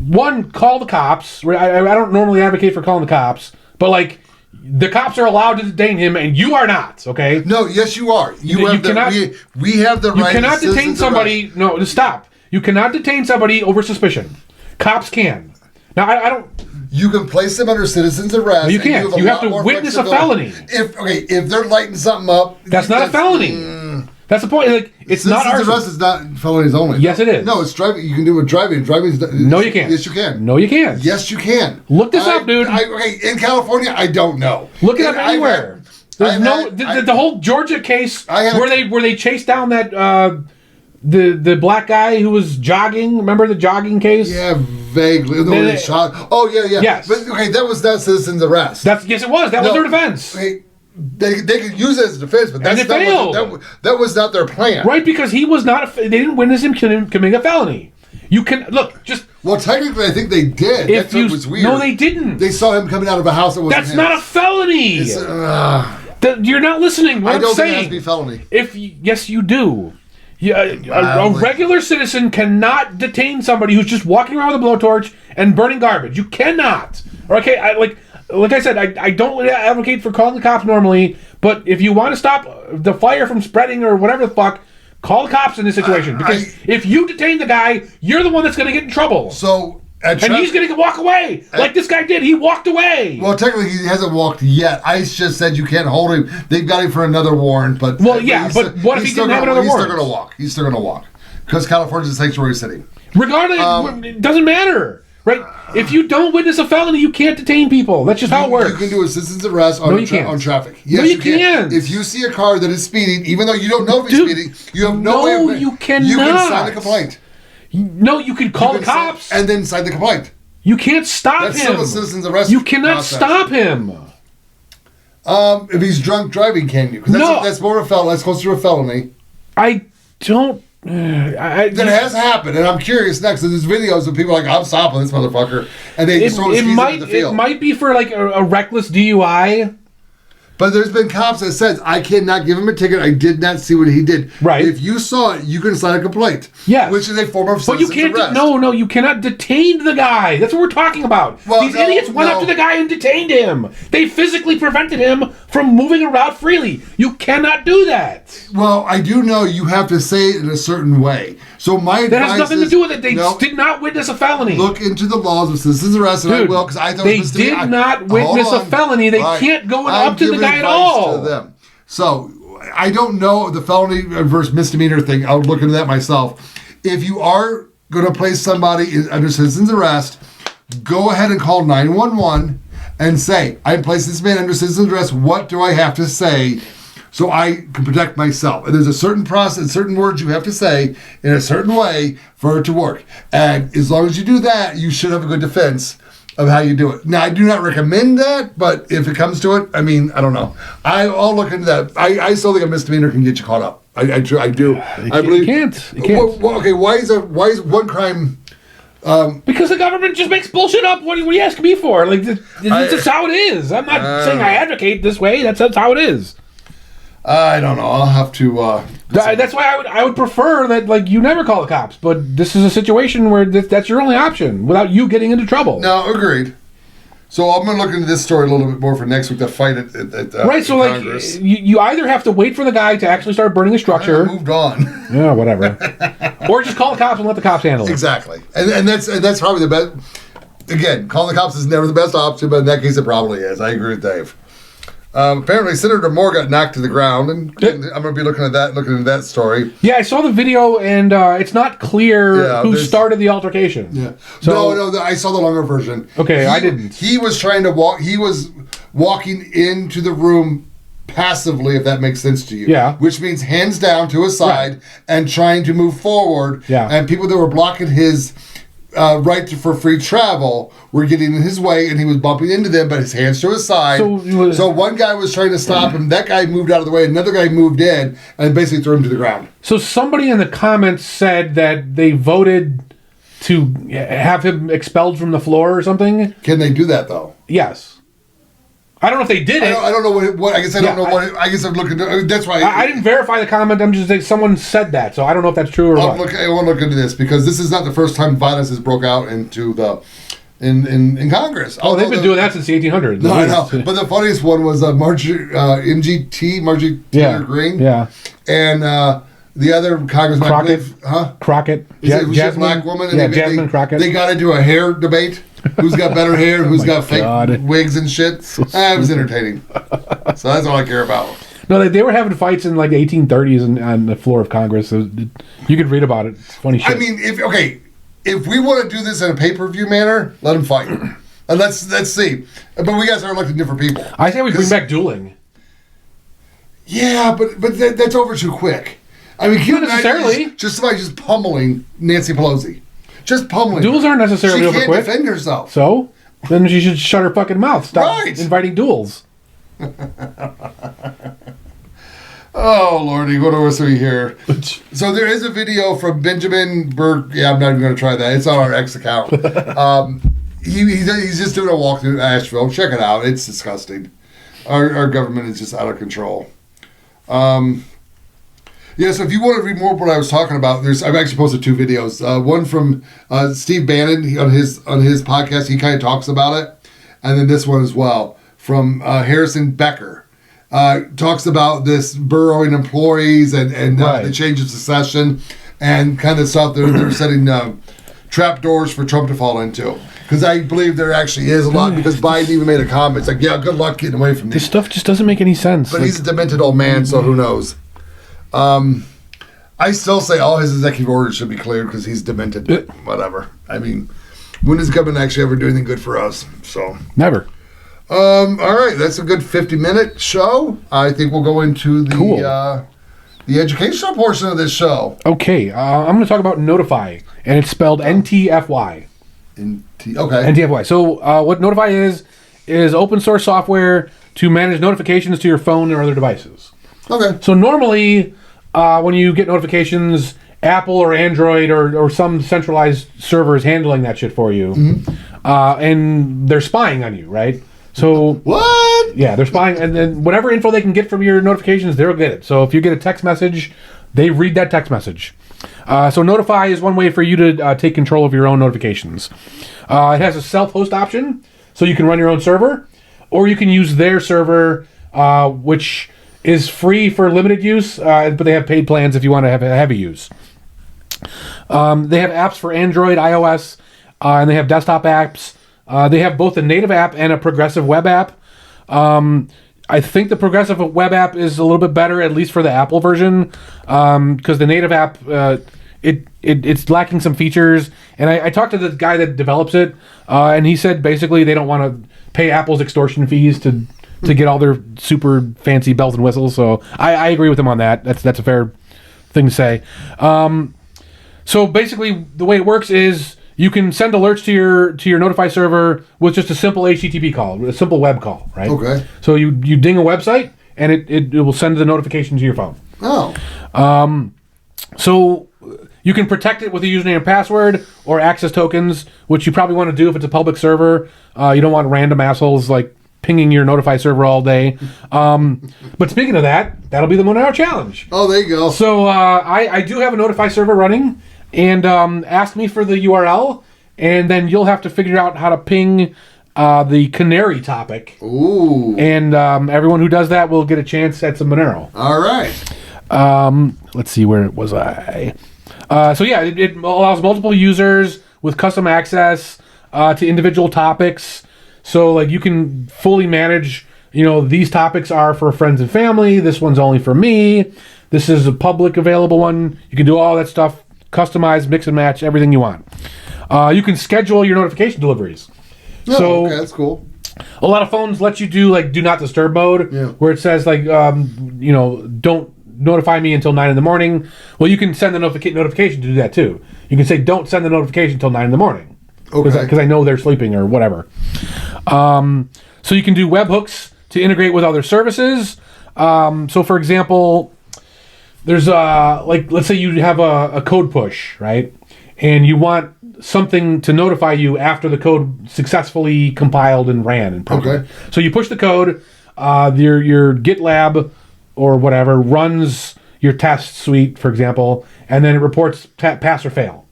Speaker 2: One, call the cops. I don't normally advocate for calling the cops, but like the cops are allowed to detain him, and you are not. Okay?
Speaker 1: No, yes, you are. We have the right.
Speaker 2: You cannot detain somebody. No, stop. You cannot detain somebody over suspicion. Cops can. Now, I don't.
Speaker 1: You can place them under citizen's arrest.
Speaker 2: No, you can't. You have to witness a felony.
Speaker 1: If they're lighting something up,
Speaker 2: that's not a felony. That's the point. Like, it's not arson.
Speaker 1: Citizen's arrest is not felonies only.
Speaker 2: Yes, it is.
Speaker 1: No, it's driving. You can do it with driving. Driving is
Speaker 2: no, you can't.
Speaker 1: Yes, you can.
Speaker 2: No, you can't.
Speaker 1: Yes, you can.
Speaker 2: Look this up, dude.
Speaker 1: In California, I don't know.
Speaker 2: Look it up anywhere. There's the whole Georgia case where they chased down that the black guy who was jogging. Remember the jogging case?
Speaker 1: Yeah, vaguely. They shot. Oh yeah.
Speaker 2: Yes.
Speaker 1: But that was not citizen's arrest.
Speaker 2: Yes, it was. That was their defense.
Speaker 1: Okay, they could use it as a defense, but that's that was not their plan.
Speaker 2: Right, because he was not. They didn't witness him committing a felony. You can look just.
Speaker 1: Well, technically, I think they did. That's what was weird.
Speaker 2: No, they didn't.
Speaker 1: They saw him coming out of a house that wasn't
Speaker 2: That's not a felony. You're not listening. What
Speaker 1: I don't
Speaker 2: I'm saying.
Speaker 1: think it has to be felony.
Speaker 2: Yes, you do. A regular citizen cannot detain somebody who's just walking around with a blowtorch and burning garbage. You cannot. Okay, like I said, I don't advocate for calling the cops normally, but if you want to stop the fire from spreading or whatever the fuck, call the cops in this situation. Because if you detain the guy, you're the one that's going to get in trouble.
Speaker 1: So,
Speaker 2: and he's going to walk away like this guy did. He walked away.
Speaker 1: Well, technically, he hasn't walked yet. ICE just said you can't hold him. They've got him for another warrant, but
Speaker 2: what if he didn't have another warrant?
Speaker 1: He's still going to walk because California's a sanctuary city.
Speaker 2: Regardless, it doesn't matter. Right? If you don't witness a felony, you can't detain people. That's just how it works.
Speaker 1: You can do a citizen's arrest on traffic. Yes,
Speaker 2: you can't.
Speaker 1: If you see a car that is speeding, even though you don't know if it's speeding, you have no way of...
Speaker 2: No, you cannot.
Speaker 1: You can sign the complaint.
Speaker 2: No, you can call the cops.
Speaker 1: And then sign the complaint.
Speaker 2: You can't stop him.
Speaker 1: That's still a citizen's arrest.
Speaker 2: You cannot stop him.
Speaker 1: If he's drunk driving, can you? Because that's more of a felony. That's closer to a felony.
Speaker 2: I don't...
Speaker 1: That has happened, and I'm curious next. There's videos of people like, I'm stopping this motherfucker, and they just throw his keys into the field.
Speaker 2: It might be for like a reckless DUI.
Speaker 1: But there's been cops that says, I cannot give him a ticket. I did not see what he did.
Speaker 2: Right.
Speaker 1: If you saw it, you can sign a complaint.
Speaker 2: Yes.
Speaker 1: Which is a form of citizen's arrest.
Speaker 2: No, you cannot detain the guy. That's what we're talking about.
Speaker 1: Well,
Speaker 2: These idiots went up to the guy and detained him. They physically prevented him from moving around freely. You cannot do that.
Speaker 1: Well, I do know you have to say it in a certain way. So my advice
Speaker 2: that has nothing to do with it. They did not witness a felony.
Speaker 1: Look into the laws of citizen's arrest, and I will, because I thought
Speaker 2: they did not witness a felony. They can't go up to the guy at all.
Speaker 1: Them. So I don't know the felony versus misdemeanor thing. I'll look into that myself. If you are going to place somebody under citizen's arrest, go ahead and call 911 and say, I place this man under citizen's arrest. What do I have to say so I can protect myself? And there's a certain process, certain words you have to say in a certain way for it to work. And as long as you do that, you should have a good defense of how you do it. Now, I do not recommend that, but if it comes to it, I mean, I don't know. I'll look into that. I still think a misdemeanor can get you caught up. I do. I believe.
Speaker 2: You can't.
Speaker 1: Well, okay, why is one crime...
Speaker 2: because the government just makes bullshit up. What are you asking me for? Like, this is how it is. I'm not saying I advocate this way. That's how it is.
Speaker 1: I don't know. I'll have to...
Speaker 2: that's why I would prefer that, like, you never call the cops. But this is a situation where that's your only option without you getting into trouble.
Speaker 1: No, agreed. So I'm going to look into this story a little bit more for next week to fight it at
Speaker 2: right, so
Speaker 1: Congress.
Speaker 2: Like, you either have to wait for the guy to actually start burning a structure.
Speaker 1: I moved on.
Speaker 2: Yeah, whatever. Or just call the cops and let the cops handle it.
Speaker 1: Exactly. And that's probably the best... Again, calling the cops is never the best option, but in that case it probably is. I agree with Dave. Apparently, Senator Moore got knocked to the ground, and I'm going to be looking into that story.
Speaker 2: Yeah, I saw the video, and it's not clear who started the altercation.
Speaker 1: Yeah.
Speaker 2: So,
Speaker 1: no, I saw the longer version.
Speaker 2: Okay, I didn't.
Speaker 1: He was trying to walk. He was walking into the room passively, if that makes sense to you.
Speaker 2: Yeah.
Speaker 1: Which means hands down to his side and trying to move forward.
Speaker 2: Yeah.
Speaker 1: And people that were blocking his right for free travel were getting in his way, and he was bumping into them, but his hands to his side. So one guy was trying to stop him. That guy moved out of the way. Another guy moved in and basically threw him to the ground.
Speaker 2: So somebody in the comments said that they voted to have him expelled from the floor or something.
Speaker 1: Can they do that, though?
Speaker 2: Yes. I don't know if they did it.
Speaker 1: I don't know what I guess I don't know what. I guess I'm looking. That's why
Speaker 2: I didn't verify the comment. I'm just saying someone said that, so I don't know if that's true or what.
Speaker 1: I want to look into this because this is not the first time violence has broke out into the in Congress.
Speaker 2: Oh, they've been doing that since the 1800s.
Speaker 1: No, I know. But the funniest one was Margie Taylor Greene.
Speaker 2: Yeah.
Speaker 1: And the other congressman,
Speaker 2: Crockett. Crockett.
Speaker 1: It was a black woman. And
Speaker 2: Jasmine Crockett.
Speaker 1: They got into a hair debate. Who's got better hair? Who's got fake wigs and shit? It was entertaining. So that's all I care about.
Speaker 2: No, they were having fights in like the 1830s on the floor of Congress. So you could read about it. It's funny shit.
Speaker 1: I mean, if we want to do this in a pay-per-view manner, let them fight. And let's see. But we got to start electing different people.
Speaker 2: I say we bring back dueling.
Speaker 1: Yeah, but that's over too quick. I mean,
Speaker 2: not necessarily.
Speaker 1: Just somebody just pummeling Nancy Pelosi. Just pummeling.
Speaker 2: Duels aren't necessarily over quick.
Speaker 1: She can't defend herself.
Speaker 2: So? Then she should shut her fucking mouth. Stop inviting duels.
Speaker 1: Oh, Lordy, what else are we here? So there is a video from Benjamin Burke. Yeah, I'm not even going to try that. It's on our X account. He's just doing a walk through Asheville. Check it out. It's disgusting. Our government is just out of control. Yeah, so if you want to read more of what I was talking about, I've actually posted 2 videos. One from Steve Bannon on his podcast. He kind of talks about it. And then this one as well from Harrison Becker. Talks about this burrowing employees and the change of succession and kind of stuff they're setting trap doors for Trump to fall into. Because I believe there actually is a lot, because Biden even made a comment. It's like, yeah, good luck getting away from me.
Speaker 2: This stuff just doesn't make any sense.
Speaker 1: But he's a demented old man, so who knows? I still say all his executive orders should be cleared because he's demented. But whatever. I mean, when is government actually ever do anything good for us? So
Speaker 2: never.
Speaker 1: All right, that's a good 50-minute show. I think we'll go into the educational portion of this show.
Speaker 2: Okay, I'm going to talk about Notify, and it's spelled NTFY.
Speaker 1: Okay.
Speaker 2: NTFY. So what Notify is open source software to manage notifications to your phone or other devices.
Speaker 1: Okay.
Speaker 2: So normally, when you get notifications, Apple or Android or some centralized server is handling that shit for you, and they're spying on you, right? So
Speaker 1: what?
Speaker 2: Yeah, they're spying, and then whatever info they can get from your notifications, they'll get it. So if you get a text message, they read that text message. So Notify is one way for you to take control of your own notifications. It has a self-host option, so you can run your own server, or you can use their server, which is free for limited use, but they have paid plans if you want to have a heavy use. They have apps for Android, iOS, and they have desktop apps. They have both a native app and a progressive web app. I think the progressive web app is a little bit better, at least for the Apple version, because the native app, it's lacking some features. And I talked to the guy that develops it, and he said basically they don't want to pay Apple's extortion fees to get all their super fancy bells and whistles. So I agree with him on that. That's a fair thing to say. So basically, the way it works is you can send alerts to your Notify server with just a simple HTTP call, a simple web call, right?
Speaker 1: Okay.
Speaker 2: So you ding a website, and it will send the notification to your phone.
Speaker 1: Oh.
Speaker 2: So you can protect it with a username and password or access tokens, which you probably want to do if it's a public server. You don't want random assholes like pinging your Notify server all day. But speaking of that, that'll be the Monero challenge.
Speaker 1: Oh, there you go.
Speaker 2: So I do have a Notify server running, and ask me for the URL, and then you'll have to figure out how to ping the Canary topic.
Speaker 1: Ooh.
Speaker 2: And everyone who does that will get a chance at some Monero.
Speaker 1: All right.
Speaker 2: Let's see, where was I? So yeah, it allows multiple users with custom access to individual topics. So like you can fully manage, these topics are for friends and family. This one's only for me. This is a public available one. You can do all that stuff, customize, mix and match, everything you want. You can schedule your notification deliveries.
Speaker 1: Oh, okay, that's cool.
Speaker 2: A lot of phones let you do like do not disturb mode, where it says like, don't notify me until 9 in the morning. Well, you can send the notification to do that too. You can say don't send the notification until 9 in the morning.
Speaker 1: Okay.
Speaker 2: Because I know they're sleeping or whatever. So you can do webhooks to integrate with other services. So for example, there's let's say you have a code push, right? And you want something to notify you after the code successfully compiled and ran and printed.
Speaker 1: Okay.
Speaker 2: So you push the code, your GitLab or whatever runs your test suite, for example, and then it reports pass or fail.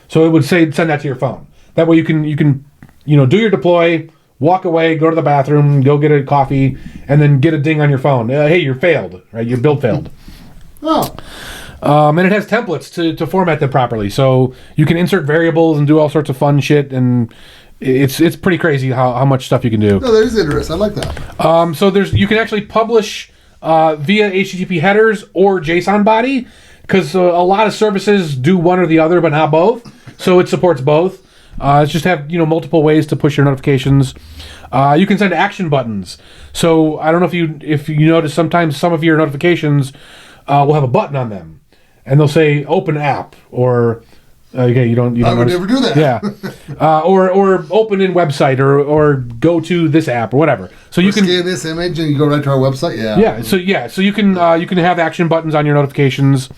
Speaker 2: So it would say send that to your phone. That way you can do your deploy, walk away, go to the bathroom, go get a coffee, and then get a ding on your phone. Hey, you're failed, right? Your build failed.
Speaker 1: Oh.
Speaker 2: And it has templates to format them properly, so you can insert variables and do all sorts of fun shit, and it's pretty crazy how much stuff you can do.
Speaker 1: No, that is interesting. I like that.
Speaker 2: So you can actually publish via HTTP headers or JSON body, because a lot of services do one or the other, but not both. So it supports both. It's just have multiple ways to push your notifications. You can send action buttons. So I don't know if you notice sometimes some of your notifications will have a button on them, and they'll say "Open app" or okay, you don't.
Speaker 1: I would never do that.
Speaker 2: Yeah, or open in website or go to this app or whatever. So you can
Speaker 1: scan this image and you go right to our website.
Speaker 2: Yeah. So you can have action buttons on your notifications.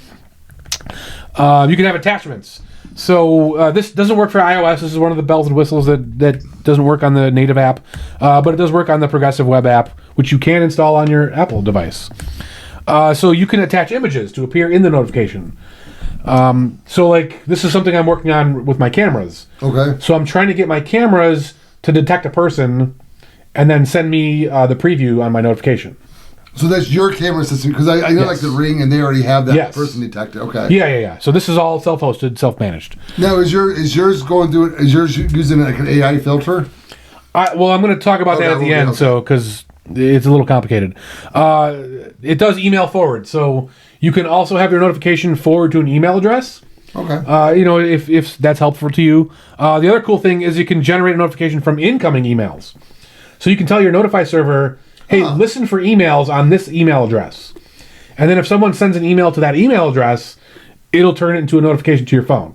Speaker 2: You can have attachments. So this doesn't work for iOS. This is one of the bells and whistles that doesn't work on the native app, but it does work on the Progressive Web app, which you can install on your Apple device. So you can attach images to appear in the notification. So like this is something I'm working on with my cameras.
Speaker 1: Okay.
Speaker 2: So I'm trying to get my cameras to detect a person and then send me the preview on my notification.
Speaker 1: So that's your camera system, because I know like the Ring, and they already have that person detected. Okay.
Speaker 2: Yeah. So this is all self-hosted, self-managed.
Speaker 1: Now, is yours going through? Is yours using like an AI filter?
Speaker 2: Well, I'm going to talk about that at the end, so because it's a little complicated. It does email forward, so you can also have your notification forward to an email address.
Speaker 1: Okay.
Speaker 2: If that's helpful to you. The other cool thing is you can generate a notification from incoming emails. So you can tell your Notify server, hey, listen for emails on this email address. And then if someone sends an email to that email address, it'll turn it into a notification to your phone.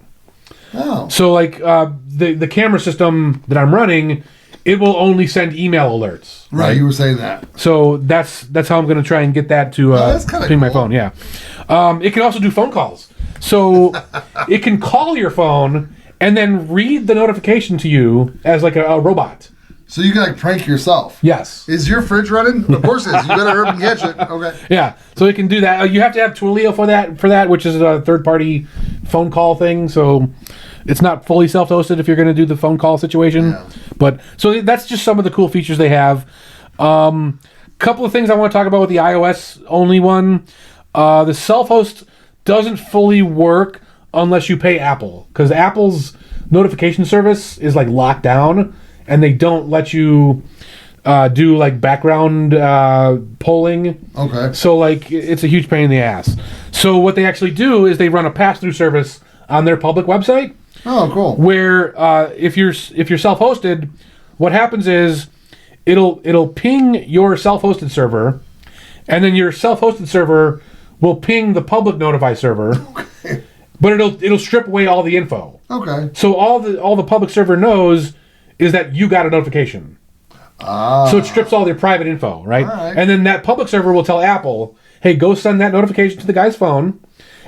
Speaker 1: Oh.
Speaker 2: So like the camera system that I'm running, it will only send email alerts.
Speaker 1: Right, you were saying that.
Speaker 2: So that's how I'm going to try and get that to ping my phone. Yeah. It can also do phone calls. So it can call your phone and then read the notification to you as like a robot.
Speaker 1: So you can like prank yourself.
Speaker 2: Yes.
Speaker 1: Is your fridge running? Of course it is. You better hurry and catch it. Okay.
Speaker 2: Yeah. So it can do that. You have to have Twilio for that, which is a third-party phone call thing. So it's not fully self-hosted if you're going to do the phone call situation. Yeah. But so that's just some of the cool features they have. Couple of things I want to talk about with the iOS only one. The self-host doesn't fully work unless you pay Apple, because Apple's notification service is like locked down, and they don't let you do like background polling. Okay. So like it's a huge pain in the ass. So what they actually do is they run a pass-through service on their public website.
Speaker 1: Oh, cool.
Speaker 2: Where if you're self-hosted, what happens is it'll ping your self-hosted server, and then your self-hosted server will ping the public Notify server. Okay. But it'll strip away all the info. Okay. So all the public server knows is that you got a notification. So it strips all their private info, right? All right? And then that public server will tell Apple, hey, go send that notification to the guy's phone.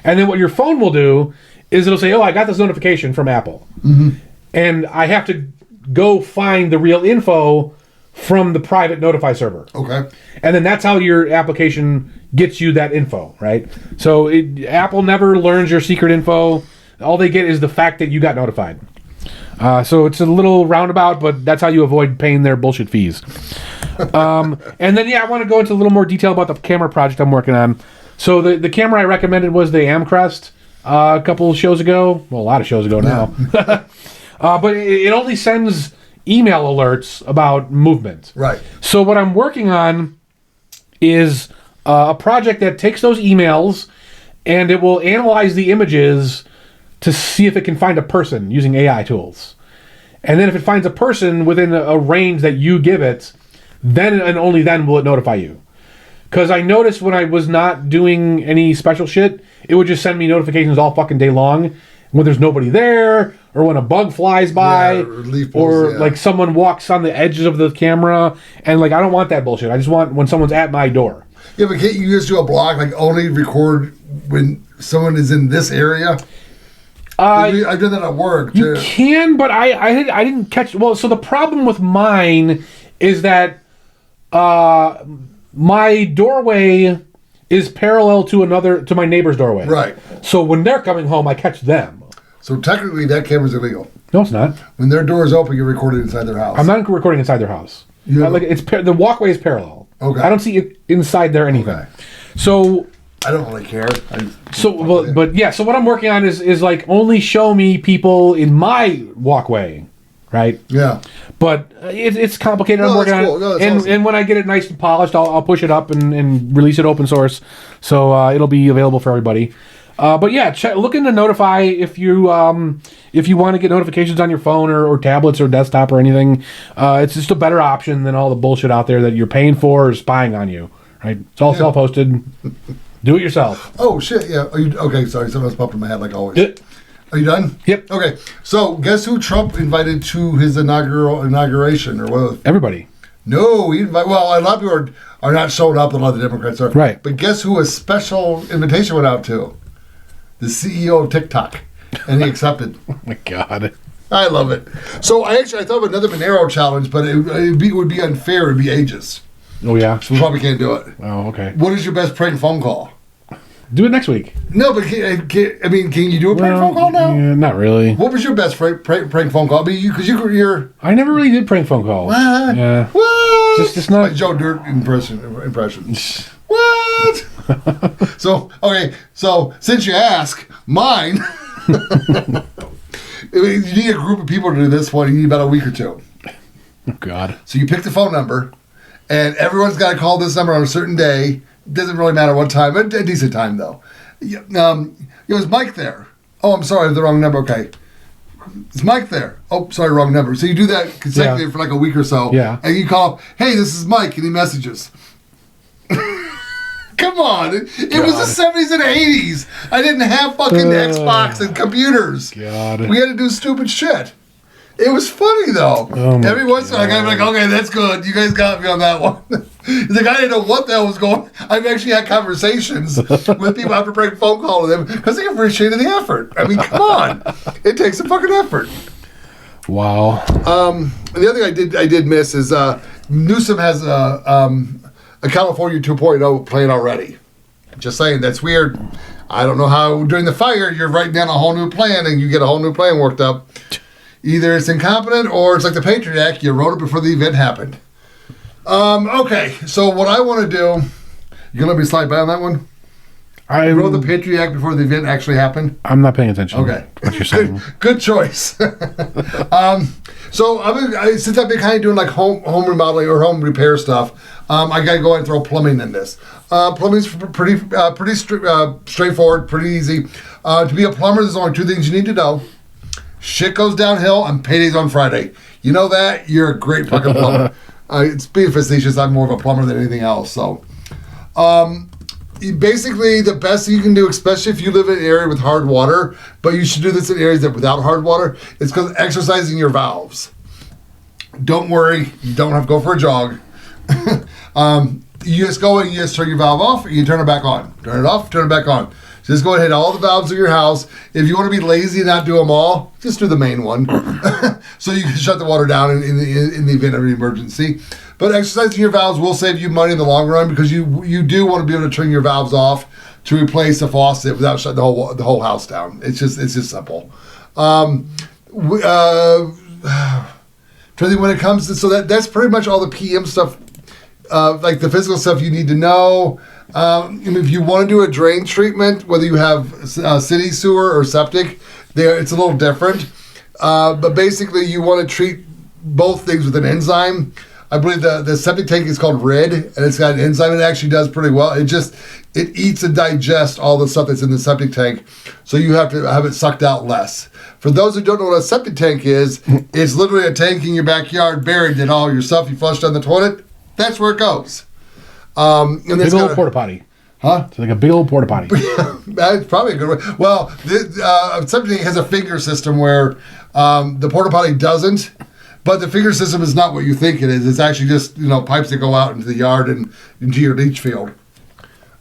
Speaker 2: And then what your phone will do is it'll say, oh, I got this notification from Apple. Mm-hmm. And I have to go find the real info from the private Notify server. Okay. And then that's how your application gets you that info, right? So Apple never learns your secret info. All they get is the fact that you got notified. So it's a little roundabout, but that's how you avoid paying their bullshit fees. And then, I want to go into a little more detail about the camera project I'm working on. So the camera I recommended was the Amcrest a couple of shows ago. Well, a lot of shows ago now. But it only sends email alerts about movement. Right. So what I'm working on is a project that takes those emails and it will analyze the images to see if it can find a person using AI tools. And then if it finds a person within a range that you give it, then and only then will it notify you. Because I noticed when I was not doing any special shit, it would just send me notifications all fucking day long when there's nobody there, or when a bug flies by, or like someone walks on the edges of the camera, and like I don't want that bullshit. I just want when someone's at my door.
Speaker 1: Yeah, but can't you just do a block, like only record when someone is in this area? I did that at work too.
Speaker 2: You can, but I didn't catch. Well, so the problem with mine is that my doorway is parallel to my neighbor's doorway. Right. So when they're coming home, I catch them.
Speaker 1: So technically, that camera's illegal.
Speaker 2: No, it's not.
Speaker 1: When their door is open, you're recording inside their house.
Speaker 2: I'm not recording inside their house. The walkway is parallel. Okay. I don't see it inside there anything. Okay. So
Speaker 1: I don't really care.
Speaker 2: So what I'm working on is like only show me people in my walkway, right?
Speaker 1: Yeah.
Speaker 2: But it's complicated. I'm working on it,
Speaker 1: awesome.
Speaker 2: and when I get it nice and polished, I'll push it up and release it open source, so it'll be available for everybody. But yeah, look into Notify if you want to get notifications on your phone or tablets or desktop or anything. It's just a better option than all the bullshit out there that you're paying for or spying on you. Right? It's all self-hosted. Do it yourself.
Speaker 1: Oh shit! Yeah. Okay? Sorry, something else popped in my head like always. Are you done?
Speaker 2: Yep.
Speaker 1: Okay. So guess who Trump invited to his inauguration or what?
Speaker 2: Everybody.
Speaker 1: No, he invited. Well, a lot of people are not showing up. A lot of the Democrats are.
Speaker 2: Right.
Speaker 1: But guess who a special invitation went out to? The CEO of TikTok, and he accepted.
Speaker 2: Oh my God.
Speaker 1: I love it. So I thought of another Monero challenge, but it would be unfair. It would be ages.
Speaker 2: Oh yeah.
Speaker 1: So we probably can't do it.
Speaker 2: Oh okay.
Speaker 1: What is your best prank phone call?
Speaker 2: Do it next week.
Speaker 1: No, but can you do a prank phone call now?
Speaker 2: Yeah, not really.
Speaker 1: What was your best prank phone call? I mean, because you're.
Speaker 2: I never really did prank phone calls.
Speaker 1: What?
Speaker 2: Yeah.
Speaker 1: What?
Speaker 2: Just not.
Speaker 1: Like Joe Dirt impression. What? So since you ask, mine. You need a group of people to do this one. You need about a week or two.
Speaker 2: Oh God.
Speaker 1: So you pick the phone number, and everyone's got to call this number on a certain day. Doesn't really matter what time. A decent time though. Is Mike there? Oh, I'm sorry, I have the wrong number. Okay. Is Mike there? Oh, sorry, wrong number. So you do that consecutively for like a week or so.
Speaker 2: Yeah.
Speaker 1: And you call, hey, this is Mike, and he messages. Come on. It was the 70s and 80s. I didn't have fucking Xbox and computers.
Speaker 2: God.
Speaker 1: We had to do stupid shit. It was funny, though. Every once in a while, I'd be like, okay, that's good. You guys got me on that one. He's like, I didn't know what the hell was going on. I've actually had conversations with people after break phone call to them because they appreciated the effort. I mean, come on. It takes a fucking effort.
Speaker 2: Wow.
Speaker 1: The other thing I did miss is Newsom has a California 2.0 plan already. Just saying, that's weird. I don't know how during the fire you're writing down a whole new plan and you get a whole new plan worked up. Either it's incompetent or it's like the Patriot Act. You wrote it before the event happened. Okay, so what I want to do, you gonna let me slide by on that one? I wrote the Patriot Act before the event actually happened.
Speaker 2: I'm not paying attention.
Speaker 1: Okay,
Speaker 2: what you're saying?
Speaker 1: Good choice. So since I've been kind of doing like home remodeling or home repair stuff, I gotta go ahead and throw plumbing in this. Plumbing's pretty straightforward, pretty easy. To be a plumber, there's only two things you need to know. Shit goes downhill and payday's on Friday. You know that? You're a great fucking plumber. It's being facetious. I'm more of a plumber than anything else. So, basically, the best thing you can do, especially if you live in an area with hard water, but you should do this in areas that without hard water, it's because exercising your valves. Don't worry. You don't have to go for a jog. You just go and you just turn your valve off and you turn it back on. Turn it off, turn it back on. Just go ahead and hit all the valves of your house. If you want to be lazy and not do them all, just do the main one. So you can shut the water down in the event of an emergency. But exercising your valves will save you money in the long run because you do want to be able to turn your valves off to replace the faucet without shutting the whole house down. It's just simple. When it comes to that's pretty much all the PM stuff, like the physical stuff you need to know. If you want to do a drain treatment, whether you have city sewer or septic, it's a little different. But basically, you want to treat both things with an enzyme. I believe the septic tank is called Red, and it's got an enzyme. It actually does pretty well. It eats and digests all the stuff that's in the septic tank, so you have to have it sucked out less. For those who don't know what a septic tank is, it's literally a tank in your backyard buried in all your stuff you flushed down the toilet. That's where it goes. And
Speaker 2: big old porta potty.
Speaker 1: Huh?
Speaker 2: It's like a big old porta potty.
Speaker 1: That's probably a good way. Well, something has a finger system where the porta potty doesn't, but the finger system is not what you think it is. It's actually just pipes that go out into the yard and into your leach field.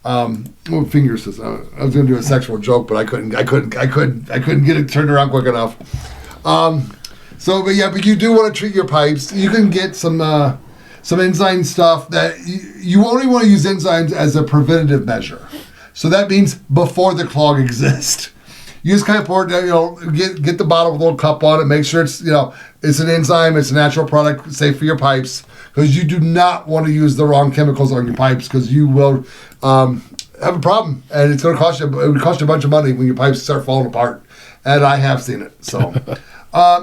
Speaker 1: Finger system. I was going to do a sexual joke, but I couldn't get it turned around quick enough. But you do want to treat your pipes. You can get some enzyme stuff that you only want to use enzymes as a preventative measure. So that means before the clog exists. You just kind of pour it, get the bottle with a little cup on it, make sure it's an enzyme, it's a natural product, safe for your pipes, because you do not want to use the wrong chemicals on your pipes, because you will have a problem, and it's going to cost you. It would cost you a bunch of money when your pipes start falling apart, and I have seen it. So,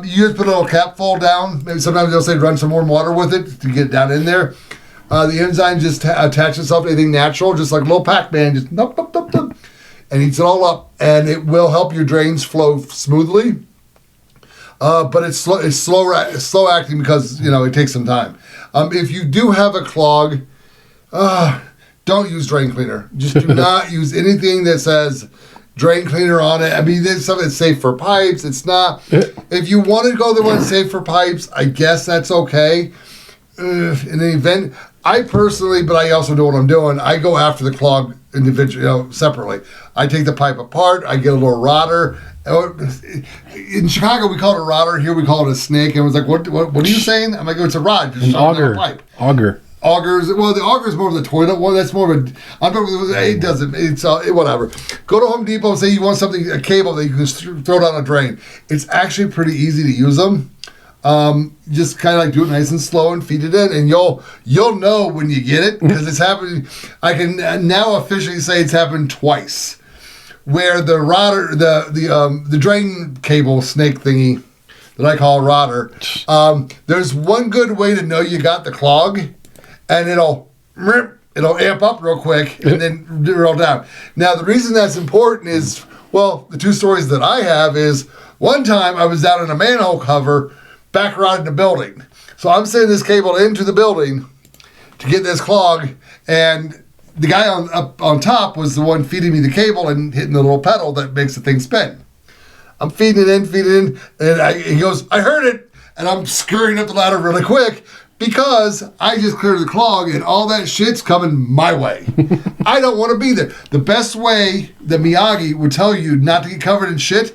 Speaker 1: you just put a little cap fold down. Maybe sometimes they'll say run some warm water with it to get down in there. The enzyme just attaches itself to anything natural, just like a little Pac-Man, just nup, nup, nup, nup, and eats it all up, and it will help your drains flow smoothly. But it's slow acting because it takes some time. If you do have a clog, don't use drain cleaner. Just do not use anything that says drain cleaner on it. I mean, there's something that's safe for pipes. It's not. If you want to go the one safe for pipes, I guess that's okay. In an event, I personally, but I also know what I'm doing. I go after the clog individually, separately. I take the pipe apart. I get a little rotter. In Chicago, we call it a rotter. Here, we call it a snake. And it was like, what are you saying? I'm like, it's a rod. Just
Speaker 2: an auger. Auger.
Speaker 1: Augers. Well, the auger is more of the toilet one. That's more of a. I'm talking. It doesn't. It's whatever. Go to Home Depot and say you want a cable that you can throw down a drain. It's actually pretty easy to use them. Just kind of like do it nice and slow and feed it in, and you'll know when you get it because it's happening. I can now officially say it's happened twice, where the rotter, the drain cable snake thingy that I call a rotter. There's one good way to know you got the clog, and it'll amp up real quick and then roll down. Now the reason that's important is, well, the two stories that I have is one time I was down in a manhole cover back around in the building. So I'm sending this cable into the building to get this clog, and the guy up on top was the one feeding me the cable and hitting the little pedal that makes the thing spin. I'm feeding it in, and he goes, I heard it, and I'm scurrying up the ladder really quick because I just cleared the clog and all that shit's coming my way. I don't want to be there. The best way that Miyagi would tell you not to get covered in shit,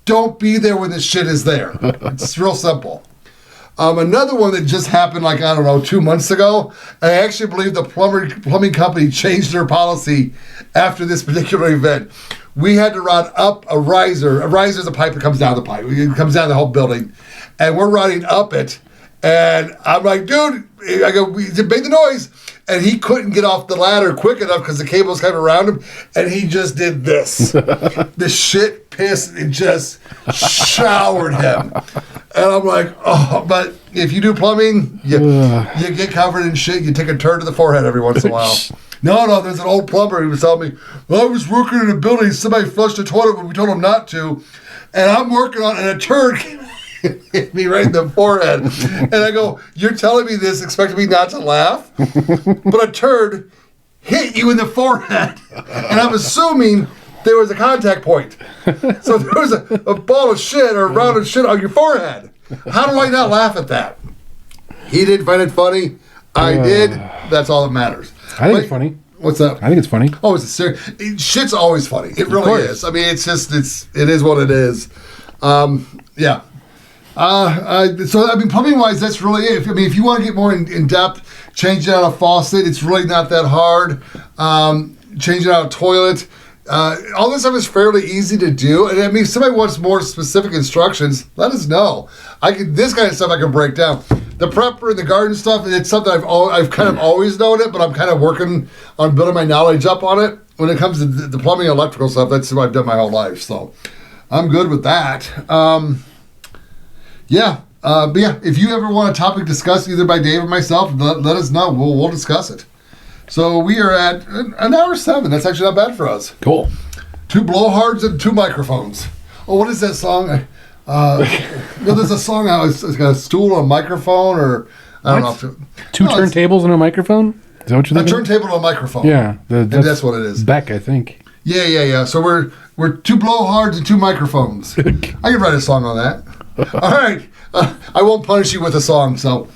Speaker 1: don't be there when the shit is there. It's real simple. Another one that just happened 2 months ago, I actually believe the plumbing company changed their policy after this particular event. We had to run up a riser. A riser is a pipe that comes down the pipe. It comes down the whole building. And we're running up it. And I'm like, dude, I go, we made the noise. And he couldn't get off the ladder quick enough because the cable's kind of around him. And he just did this. The shit piss, it just showered him. And I'm like, oh, but if you do plumbing, you get covered in shit. You take a turn to the forehead every once in a while. No, there's an old plumber who was telling me, well, I was working in a building, somebody flushed the toilet when we told them not to. And I'm working on it, and a turd hit me right in the forehead. And I go, you're telling me this, expecting me not to laugh? But a turd hit you in the forehead. And I'm assuming there was a contact point. So there was a ball of shit or a round of shit on your forehead. How do I not laugh at that? He didn't find it funny. I did. That's all that matters.
Speaker 2: I think it's funny.
Speaker 1: What's up?
Speaker 2: I think it's funny.
Speaker 1: Oh, it's a serious. Shit's always funny. It really is. I mean, it is what it is. Yeah. So, I mean, plumbing-wise, that's really it. If you want to get more in depth, changing out a faucet, it's really not that hard. Changing out a toilet. All this stuff is fairly easy to do. And I mean, if somebody wants more specific instructions, let us know. This kind of stuff I can break down. The prepper and the garden stuff, it's something I've kind of always known it, but I'm kind of working on building my knowledge up on it. When it comes to the plumbing and electrical stuff, that's what I've done my whole life. So I'm good with that. But yeah, if you ever want a topic discussed either by Dave or myself, let us know. We'll discuss it. So we are at an hour 7. That's actually not bad for us.
Speaker 2: Cool.
Speaker 1: 2 blowhards and 2 microphones. Oh, what is that song? There's a song out. It's got a stool and a microphone, or I don't know.
Speaker 2: 2 turntables and a microphone? Is that what you're thinking?
Speaker 1: A turntable and a microphone.
Speaker 2: Yeah.
Speaker 1: That's what it is.
Speaker 2: Beck, I think.
Speaker 1: Yeah. So we're 2 blowhards and 2 microphones. I could write a song on that. All right. I won't punish you with a song, so...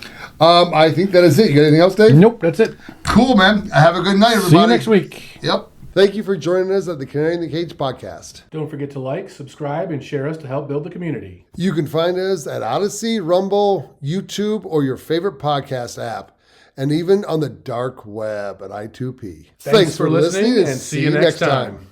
Speaker 1: I think that is it. You got anything else, Dave?
Speaker 2: Nope, that's it.
Speaker 1: Cool, man. Have a good night, everybody.
Speaker 2: See you next week.
Speaker 1: Yep. Thank you for joining us at the Canary in the Cage podcast.
Speaker 2: Don't forget to like, subscribe, and share us to help build the community.
Speaker 1: You can find us at Odyssey, Rumble, YouTube, or your favorite podcast app, and even on the dark web at I2P.
Speaker 2: Thanks for listening, and see you next time.